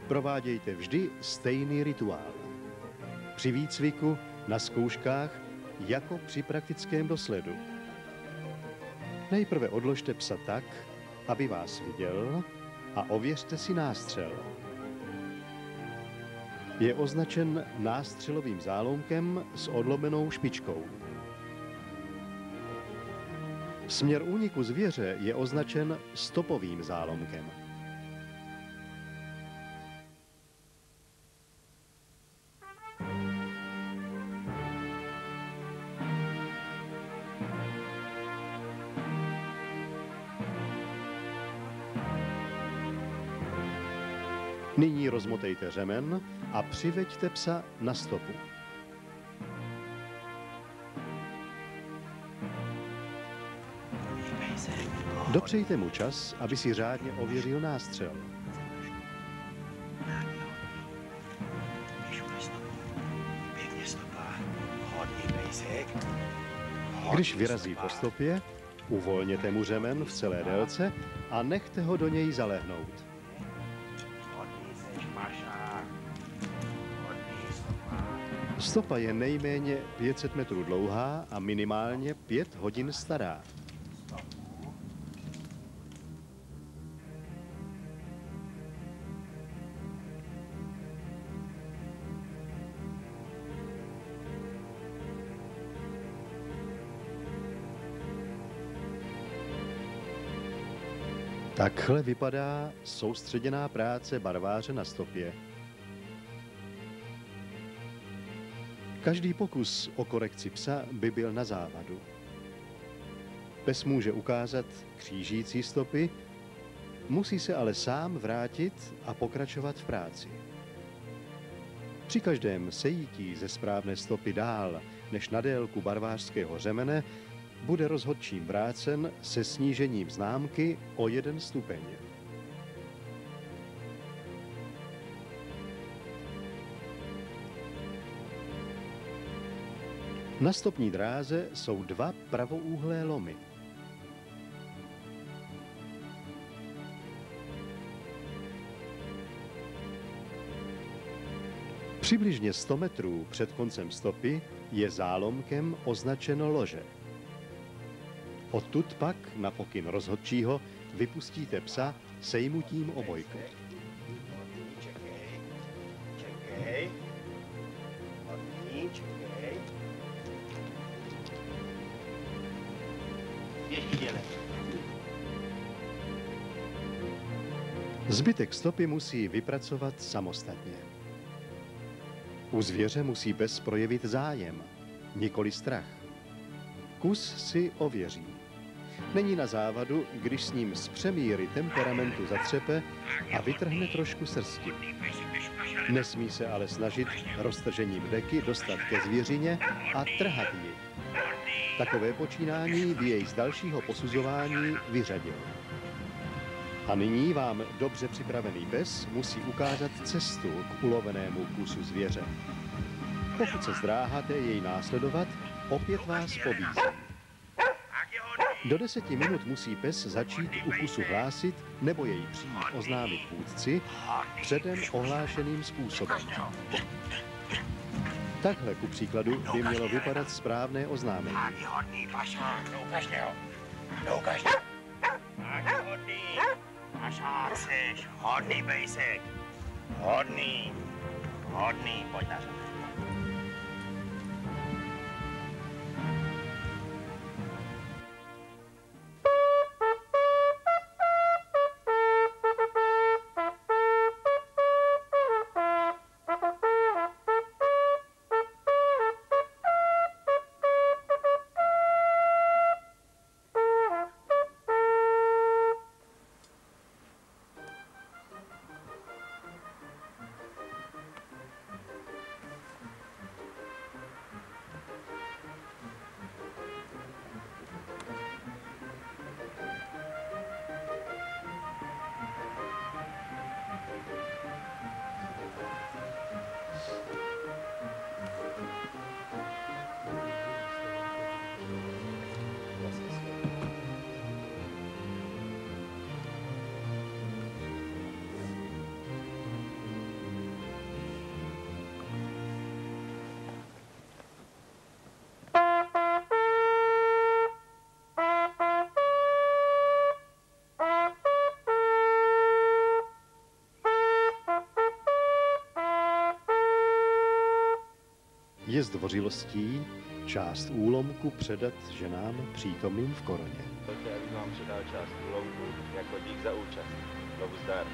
provádějte vždy stejný rituál. Při výcviku, na zkouškách, jako při praktickém dosledu. Nejprve odložte psa tak, aby vás viděl, a ověřte si nástřel. Je označen nástřelovým zálomkem s odlomenou špičkou. Směr úniku zvěře je označen stopovým zálomkem. Nyní rozmotejte řemen a přiveďte psa na stopu. Dopřejte mu čas, aby si řádně ověřil nástřel. Když vyrazí po stopě, uvolněte mu řemen v celé délce a nechte ho do něj zalehnout. Stopa je nejméně 500 metrů dlouhá a minimálně 5 hodin stará. Takhle vypadá soustředěná práce barváře na stopě. Každý pokus o korekci psa by byl na závadu. Pes může ukázat křížící stopy, musí se ale sám vrátit a pokračovat v práci. Při každém sejítí ze správné stopy dál než na délku barvářského řemene bude rozhodčím vrácen se snížením známky o 1 stupeň. Na stopní dráze jsou 2 pravoúhlé lomy. Přibližně 100 metrů před koncem stopy je zálomkem označeno lože. Odtud pak na pokyn rozhodčího vypustíte psa sejmutím obojku. Čekej. Ještě dělej. Zbytek stopy musí vypracovat samostatně. U zvěře musí pes projevit zájem, nikoli strach. Kus si ověří. Není na závadu, když s ním z přemíry temperamentu zatřepe a vytrhne trošku srsti. Nesmí se ale snažit roztržením deky dostat ke zvěřině a trhat ji. Takové počínání by jej z dalšího posuzování vyřadilo. A nyní vám dobře připravený pes musí ukázat cestu k ulovenému kusu zvěře. Pokud se zdráháte jej následovat, opět vás pobízím. Do 10 minut musí pes začít u kusu hlásit nebo jej přijít oznámit vůdci předem ohlášeným způsobem. Takhle ku příkladu by mělo vypadat správné oznámení. Hodný pejsek. Hodný, pojď na řadu. Je zdvořilostí část úlomku předat ženám přítomným v koroně. Dovolte, abych vám předal část úlomku jako dík za účast. Znovu zdar.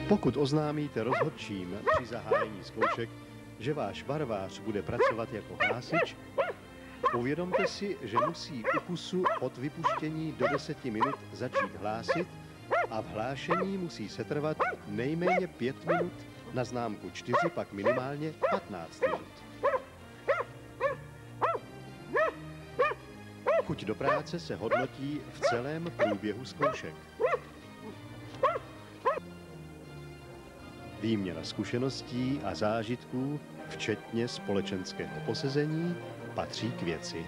Pokud oznámíte rozhodčím při zahájení zkoušek, že váš barvář bude pracovat jako hlásič, uvědomte si, že musí u kusu od vypuštění do 10 minut začít hlásit a v hlášení musí setrvat nejméně 5 minut, na známku 4 pak minimálně 15 minut. Chuť do práce se hodnotí v celém průběhu zkoušek. Výměna zkušeností a zážitků, včetně společenského posezení, patří k věci.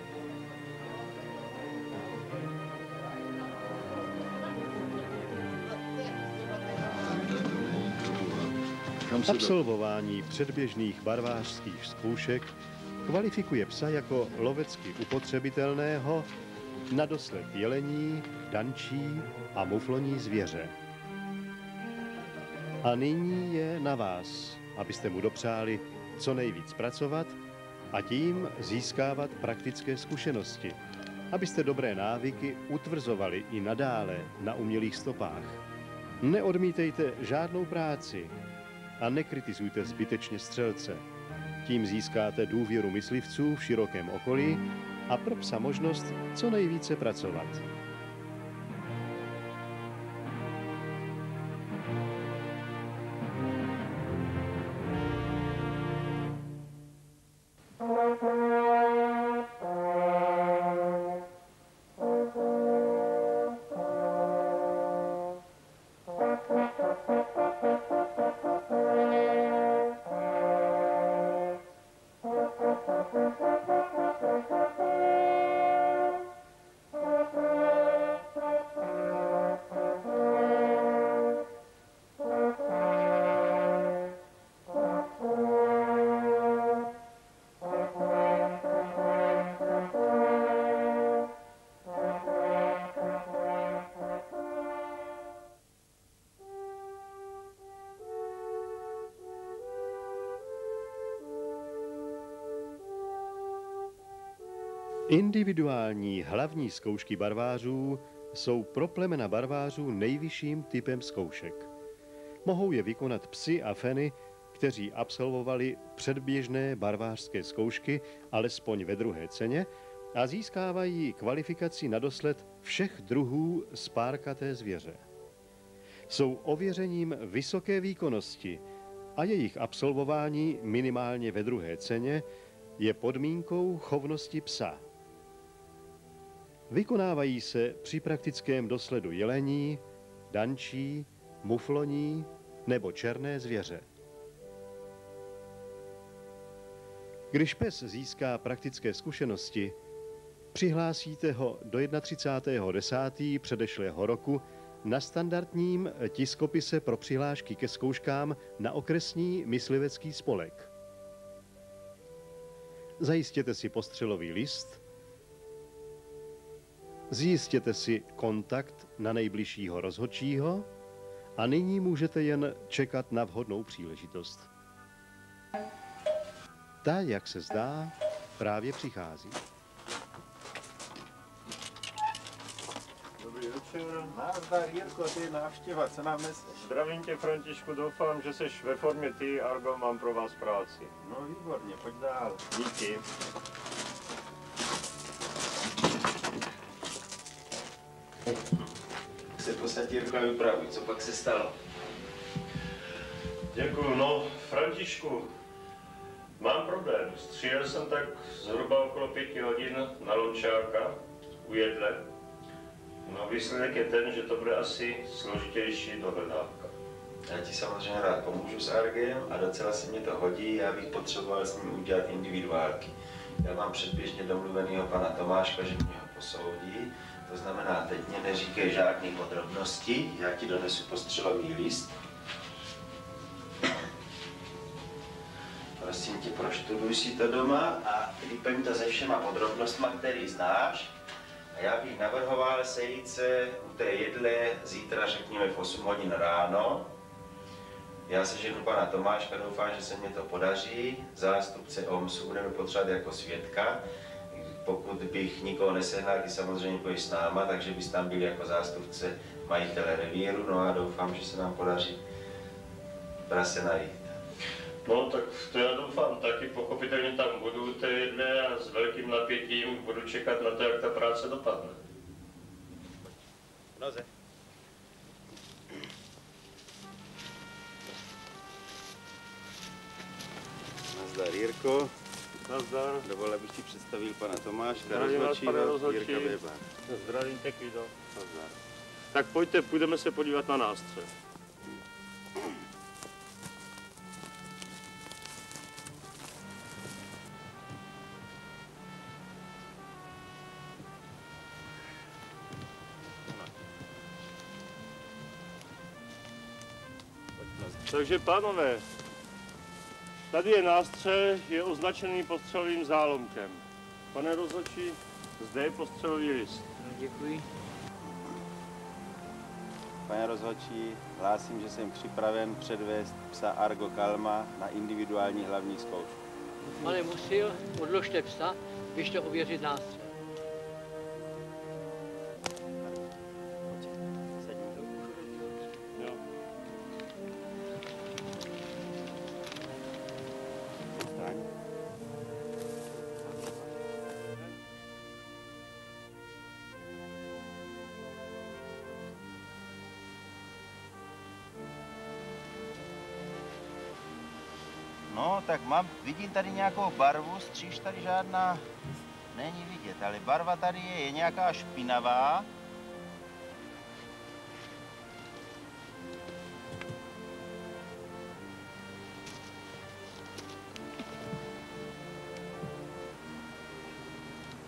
Absolvování předběžných barvářských zkoušek kvalifikuje psa jako lovecky upotřebitelného na dosled jelení, dančí a mufloní zvěře. A nyní je na vás, abyste mu dopřáli co nejvíc pracovat a tím získávat praktické zkušenosti, abyste dobré návyky utvrzovali i nadále na umělých stopách. Neodmítejte žádnou práci a nekritizujte zbytečně střelce. Tím získáte důvěru myslivců v širokém okolí a pro psa možnost co nejvíce pracovat. Individuální hlavní zkoušky barvářů jsou pro plemena barvářů nejvyšším typem zkoušek. Mohou je vykonat psi a feny kteří absolvovali předběžné barvářské zkoušky alespoň ve druhé ceně a získávají kvalifikaci na dosled všech druhů spárkaté zvěře. Jsou ověřením vysoké výkonnosti a jejich absolvování minimálně ve druhé ceně je podmínkou chovnosti psa. Vykonávají se při praktickém dosledu jelení, dančí, mufloní nebo černé zvěře. Když pes získá praktické zkušenosti, přihlásíte ho do 31.10. předešlého roku na standardním tiskopise pro přihlášky ke zkouškám na okresní myslivecký spolek. Zajistěte si postřelový list, zjistěte si kontakt na nejbližšího rozhodčího a nyní můžete jen čekat na vhodnou příležitost. Ta, jak se zdá, právě přichází. Dobrý večer. Nazdar, Jirko, ty návštěva, co nám neseš? Zdravím tě, Františku, doufám, že jsi ve formě ty, Argo, mám pro vás práci. No výborně, pojď dál. Díky. Se posadí, Jirko, a vypravuj, co pak se stalo? Děkuju, no, Františku, mám problém. Střílel jsem tak zhruba okolo 5 hodin na lončáka u jedle. No, výsledek je ten, že to bude asi složitější dohledávka. Já ti samozřejmě rád pomůžu s Argem a docela se mi to hodí, já bych potřeboval s ním udělat individuálky. Já mám předběžně domluvenýho pana Tomáška, že mě ho posoudí. To znamená, teď mě neříkej žádný podrobnosti, já ti donesu postřelový list. Prosím tě, proštuduj si to doma a vyplň to se všema podrobnostma, který znáš. A já bych navrhoval sejít se u té jedle zítra, řekněme, v 8 hodin ráno. Já seženu pana Tomáška, doufám, že se mě to podaří. Zástupce OMSu budeme potřebovat jako svědka. Pokud bych nikoho nesehnal, ty samozřejmě půjdeš s náma, takže bys tam byl jako zástupce majitele revíru. No a doufám, že se nám podaří prase najít. No, tak to já doufám taky, pochopitelně tam budu u té jedné a s velkým napětím budu čekat na to, jak ta práce dopadne. Noze. Nazdar, Jirko. Nazdar. Dovolil, abych ti představil pana Tomáška, Zdravím vás, pane rozhodčí. Jirka Weber. Zdravím tě, Kvido. Nazdar. Tak pojďte, půjdeme se podívat na nástře. Takže, pánové, tady je nástřel, je označený postřelovým zálomkem. Pane rozhodčí, zde je postřelový list. Děkuji. Pane rozhodčí, hlásím, že jsem připraven předvést psa Argo Kalma na individuální hlavní zkoušku. Pane Musil, odložte psa, běžte ověřit nástřel. Jo. No, tak vidím tady nějakou barvu, stříž tady žádná není vidět, ale barva tady je nějaká špinavá.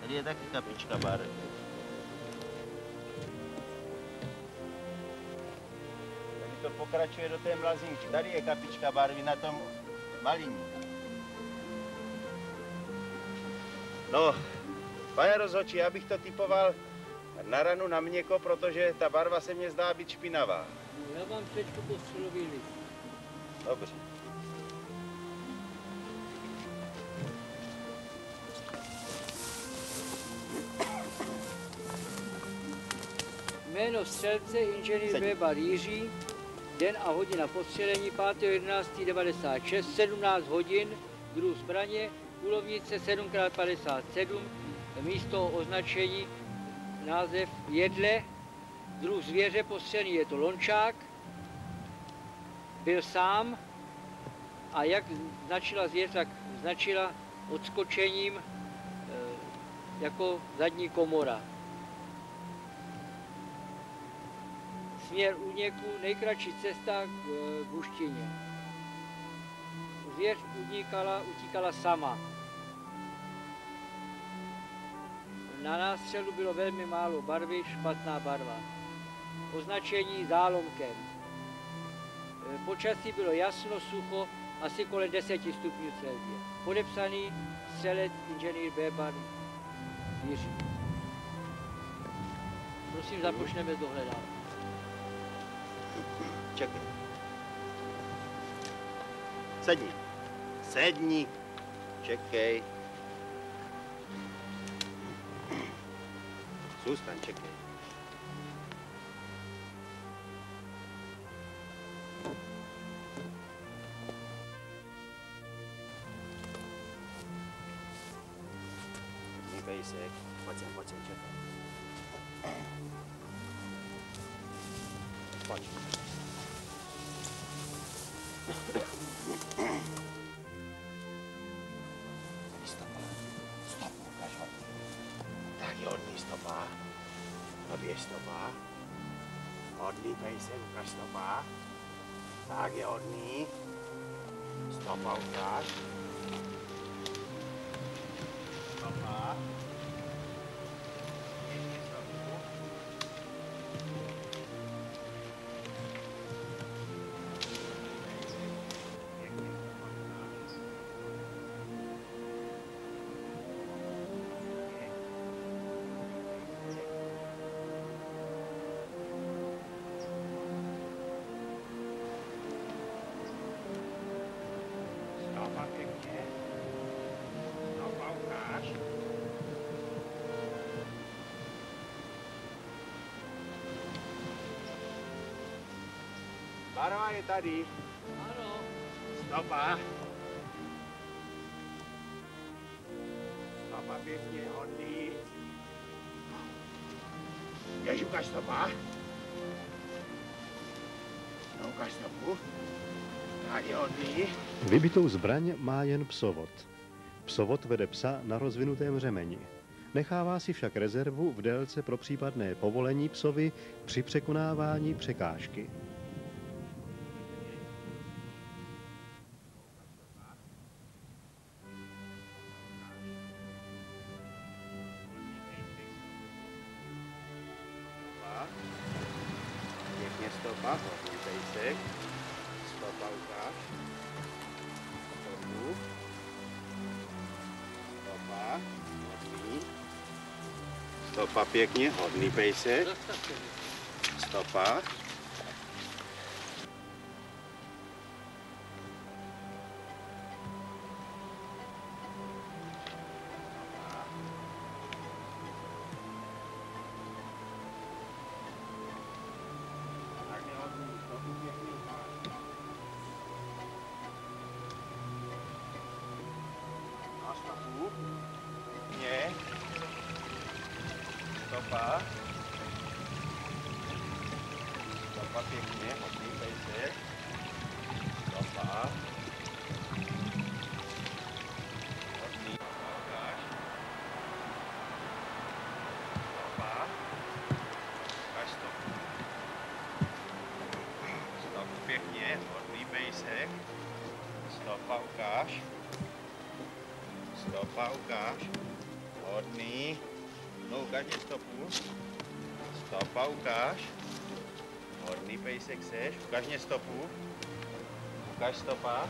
Tady je taky kapička barvy. Tady to pokračuje do té mlazinky. Tady je kapička barvy na tom maliní. No, pane rozhodčí, já bych to typoval na ranu na měko, protože ta barva se mně zdá být špinavá. Já vám přečtu postřelový list. Dobře. Jméno střelce inženýr Weber Jiří, Den a hodina postřelení 5.11.96, 17 hodin, druh zbraně, kulovnice 7x57, místo označení, název jedle, druh zvěře postřelený je to lončák, byl sám a jak značila zvěř, tak značila odskočením jako zadní komora. Směr úniku, nejkratší cesta k huštině. Zvěř utíkala sama. Na nástřelu bylo velmi málo barvy, špatná barva. Označení zálomkem. Počasí bylo jasno, sucho, asi kolem 10 stupňů Celsia. Podepsaný střelec inženýr Béban Jiří. Prosím, započneme s dohledáním. Čekej. Sedni. Sedni. Čekej. Zůstaň, čekej. Pejsek. Pojď sem, čekaj. Pojď. Stop, ukaž ho. Tak je hodný stopa. Obě stopa. Hodný pejsek, ukaž stopa. Tak je hodný. Stopa ukaž. Stopa. Barva je tady. Ano. Stopa. Stopa pěkně, hodný. Jež ukaž stopa. No ukaž stopu. Tak je hodný. Vybitou zbraň má jen psovod. Psovod vede psa na rozvinutém řemeni. Nechává si však rezervu v délce pro případné povolení psovi při překonávání překážky. Pěkně stopa, hodný pejsek. Stopa ukáž. Stopu. Stopa, hodný. Stopa pěkně, hodný pejsek. Stopa. Stopa. Stopa pěkně, hodný pejsek. Stopa. Hodný. Ukáž. Stopa. Ukáž stopu. Stopu pěkně, hodný pejsek. Stopa ukáž. Stopa ukáž. Hodný. No, ukáž mě stopu. Stopa ukáž. Hodný pejsek seš. Ukáž mě stopu. Ukáž stopa.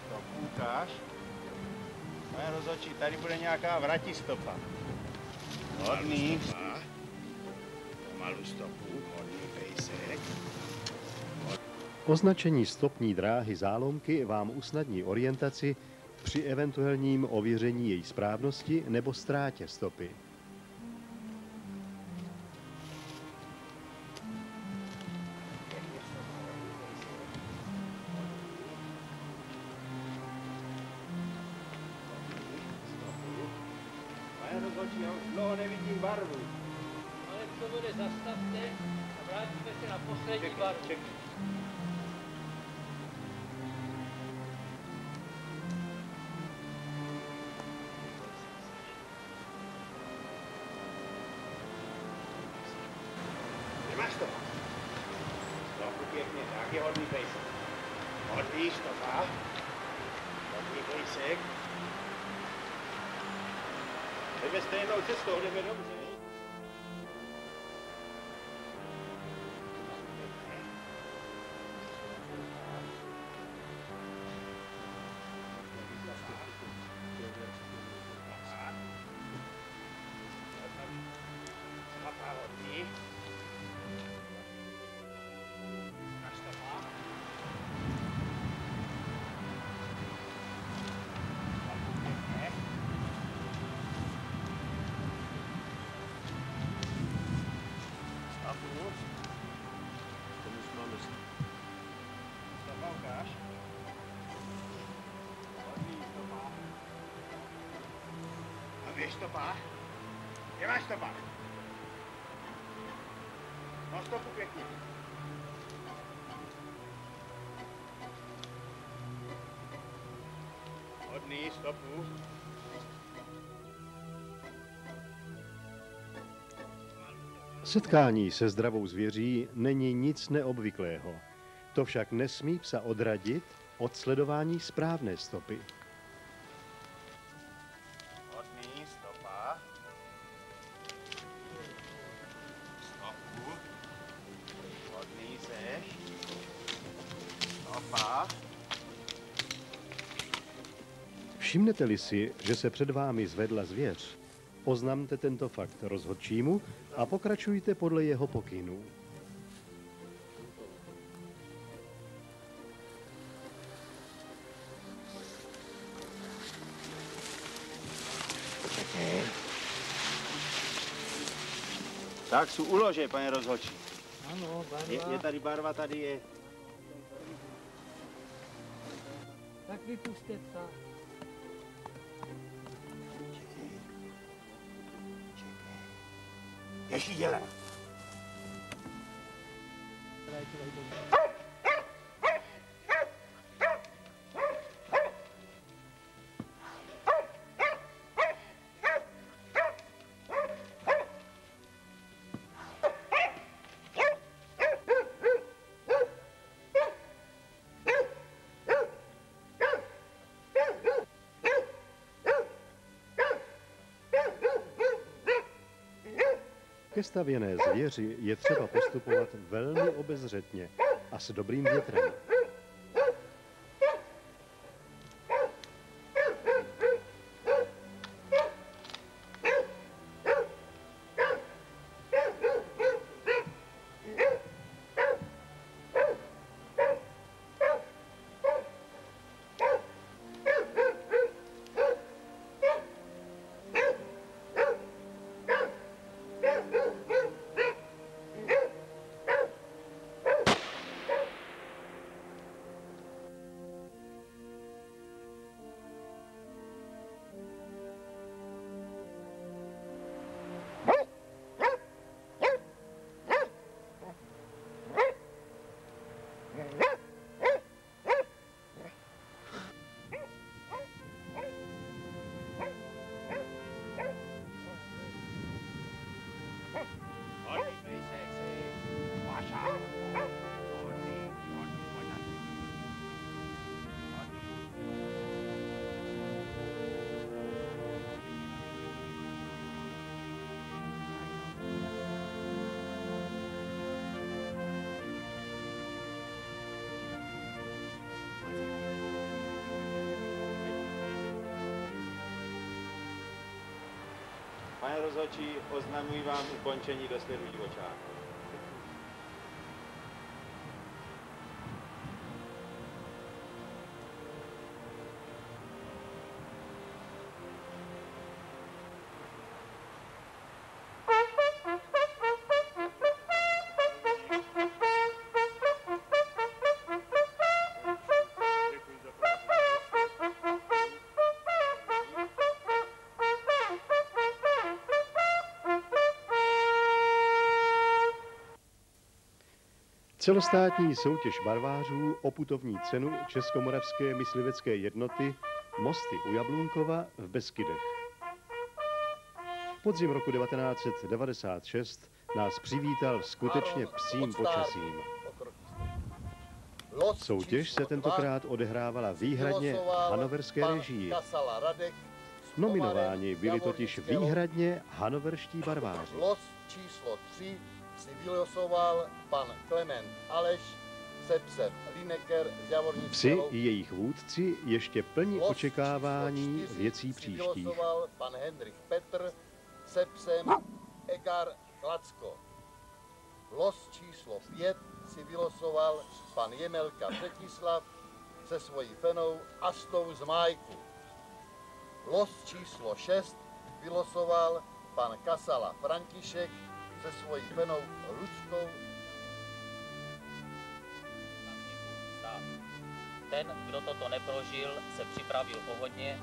Stopu ukáž. Moje rozhodčí, tady bude nějaká vrati stopa. Hodný. Pomalu stopu. Hodný pejsek. Označení stopní dráhy zálomky vám usnadní orientaci při eventuálním ověření její správnosti nebo ztrátě stopy. Pěkně rozhodčí, já už dlouho nevidím barvu. Ale co bude, zastavte a vrátíme se na poslední barvu. Nemáš to? Znovu pěkně, tak je hodný pejsek. Hodný stopa. Hodný pejsek. Jdeme stejnou cestou, jdeme dobře. Běž stopa. Kde máš stopa? No stopu pěkně. Hodný, stopu. Setkání se zdravou zvěří není nic neobvyklého. To však nesmí psa odradit od sledování správné stopy. Hodný, stopa. Stopu. Hodný seš. Stopa. Všimnete-li si, že se před vámi zvedla zvěř, oznamte tento fakt rozhodčímu a pokračujte podle jeho pokynů. Tak jsou ulože, pane rozhodčí. Ano, barva. Je tady barva, tady je. Tak vypuste psa. Ještě dělá. Ke stavěné zvěři je třeba postupovat velmi obezřetně a s dobrým větrem. Pane rozhodčí, oznamuji vám ukončení dosledu divočáku. Celostátní soutěž barvářů o putovní cenu Českomoravské myslivecké jednoty Mosty u Jablunkova v Beskydech. Podzim roku 1996 nás přivítal skutečně psím počasím. Soutěž se tentokrát odehrávala výhradně v hanoverské režii. Nominováni byli totiž výhradně hanoverští barváři. Los číslo 3 si vylosoval pan Klement Aleš se psem Lineker z Javornického. Psi i jejich vůdci ještě plní očekávání věcí příštích. Vylosoval pan Hendrik Petr se psem Egar Klacko. Los číslo 5 si vylosoval pan Jemelka Břetislav se svojí fenou Astou z Májku. Los číslo 6 vylosoval pan Kasala František se svojí fenou Luckou. Ten, kdo toto neprožil, se připravil o hodně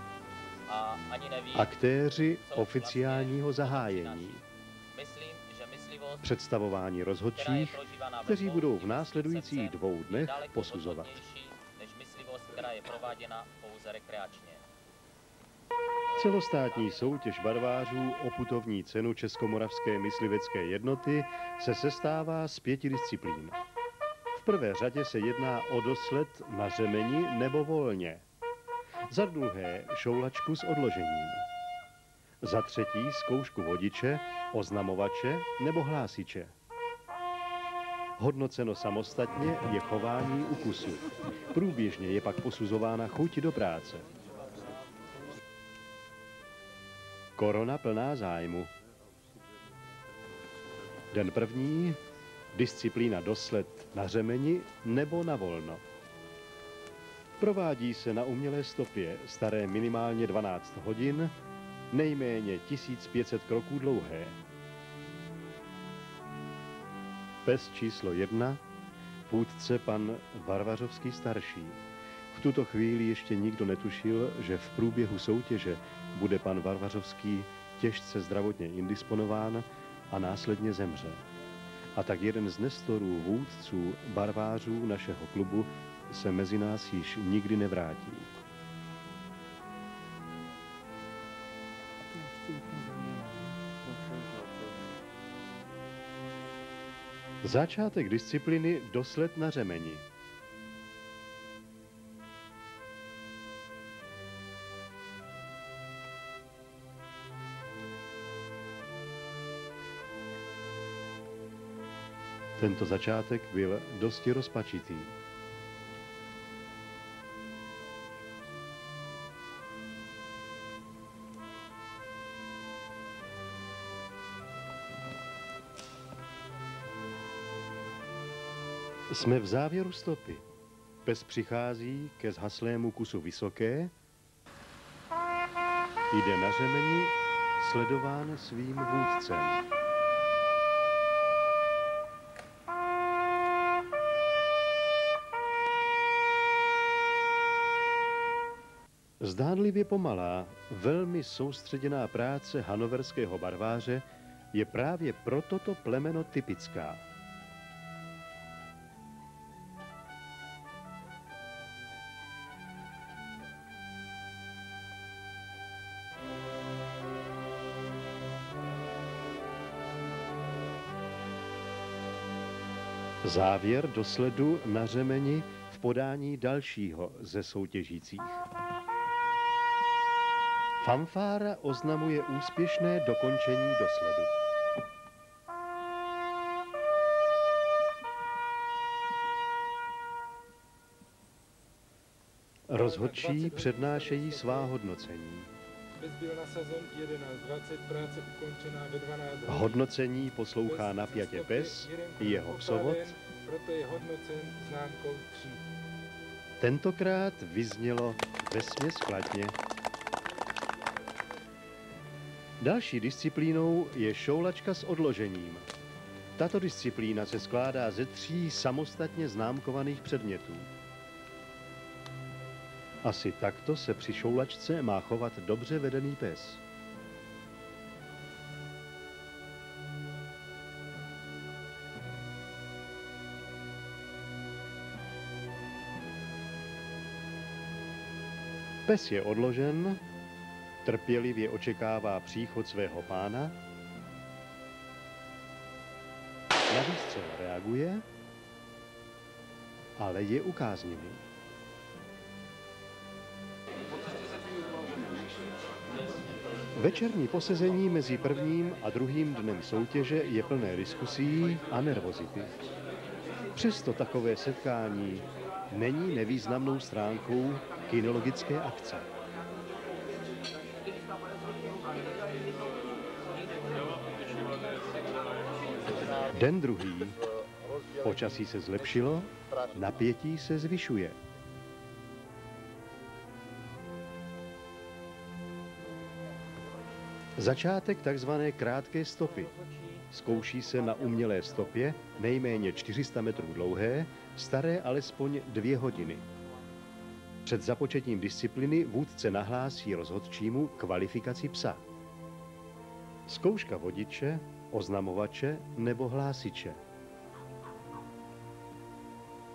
a ani neví. Aktéři oficiálního zahájení. Myslím, že myslivost, Představování rozhodčích, kteří budou v následujících 2 dnech posuzovat. než myslivost, která je prováděna pouze rekreačně. Celostátní soutěž barvářů o putovní cenu Českomoravské myslivecké jednoty se sestává z 5 disciplín. V prvé řadě se jedná o dosled na řemeni nebo volně. Za druhé šoulačku s odložením. Za třetí zkoušku vodiče, oznamovače nebo hlásiče. Hodnoceno samostatně je chování u kusu. Průběžně je pak posuzována chuť do práce. Korona plná zájmu. Den první, disciplína dosled na řemeni nebo na volno. Provádí se na umělé stopě, staré minimálně 12 hodin, nejméně 1500 kroků dlouhé. Pes číslo 1, půdce pan Varvařovský starší. V tuto chvíli ještě nikdo netušil, že v průběhu soutěže bude pan Varvařovský těžce zdravotně indisponován a následně zemře. A tak jeden z nestorů vůdců barvářů našeho klubu se mezi nás již nikdy nevrátí. Začátek disciplíny dosled na řemeni. Tento začátek byl dosti rozpačitý. Jsme v závěru stopy. Pes přichází ke zhaslému kusu vysoké, jde na řemeni, sledován svým vůdcem. Zdánlivě pomalá, velmi soustředěná práce hanoverského barváře je právě pro toto plemeno typická. Závěr dosledu na řemeni v podání dalšího ze soutěžících. Fanfára oznamuje úspěšné dokončení dosledu. Rozhodčí přednášejí svá hodnocení. Pes byl nasazen 11:20, práce ukončená ve 12 hodin. Hodnocení poslouchá napjatě pes i jeho psovod. Proto je hodnocen známkou 3. Tentokrát vyznělo vesměs kladně. Další disciplínou je šoulačka s odložením. Tato disciplína se skládá ze 3 samostatně známkovaných předmětů. Asi takto se při šoulačce má chovat dobře vedený pes. Pes je odložen, trpělivě očekává příchod svého pána, na výstřel reaguje, ale je ukázněný. Večerní posezení mezi prvním a druhým dnem soutěže je plné diskusí a nervozity. Přesto takové setkání není nevýznamnou stránkou kynologické akce. Den druhý. Počasí se zlepšilo, napětí se zvyšuje. Začátek takzvané krátké stopy. Zkouší se na umělé stopě, nejméně 400 metrů dlouhé, staré alespoň 2 hodiny. Před započetím disciplíny vůdce nahlásí rozhodčímu kvalifikaci psa. Zkouška vodiče, oznamovače nebo hlásiče.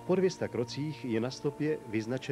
Po 200 krocích je na stopě vyznačen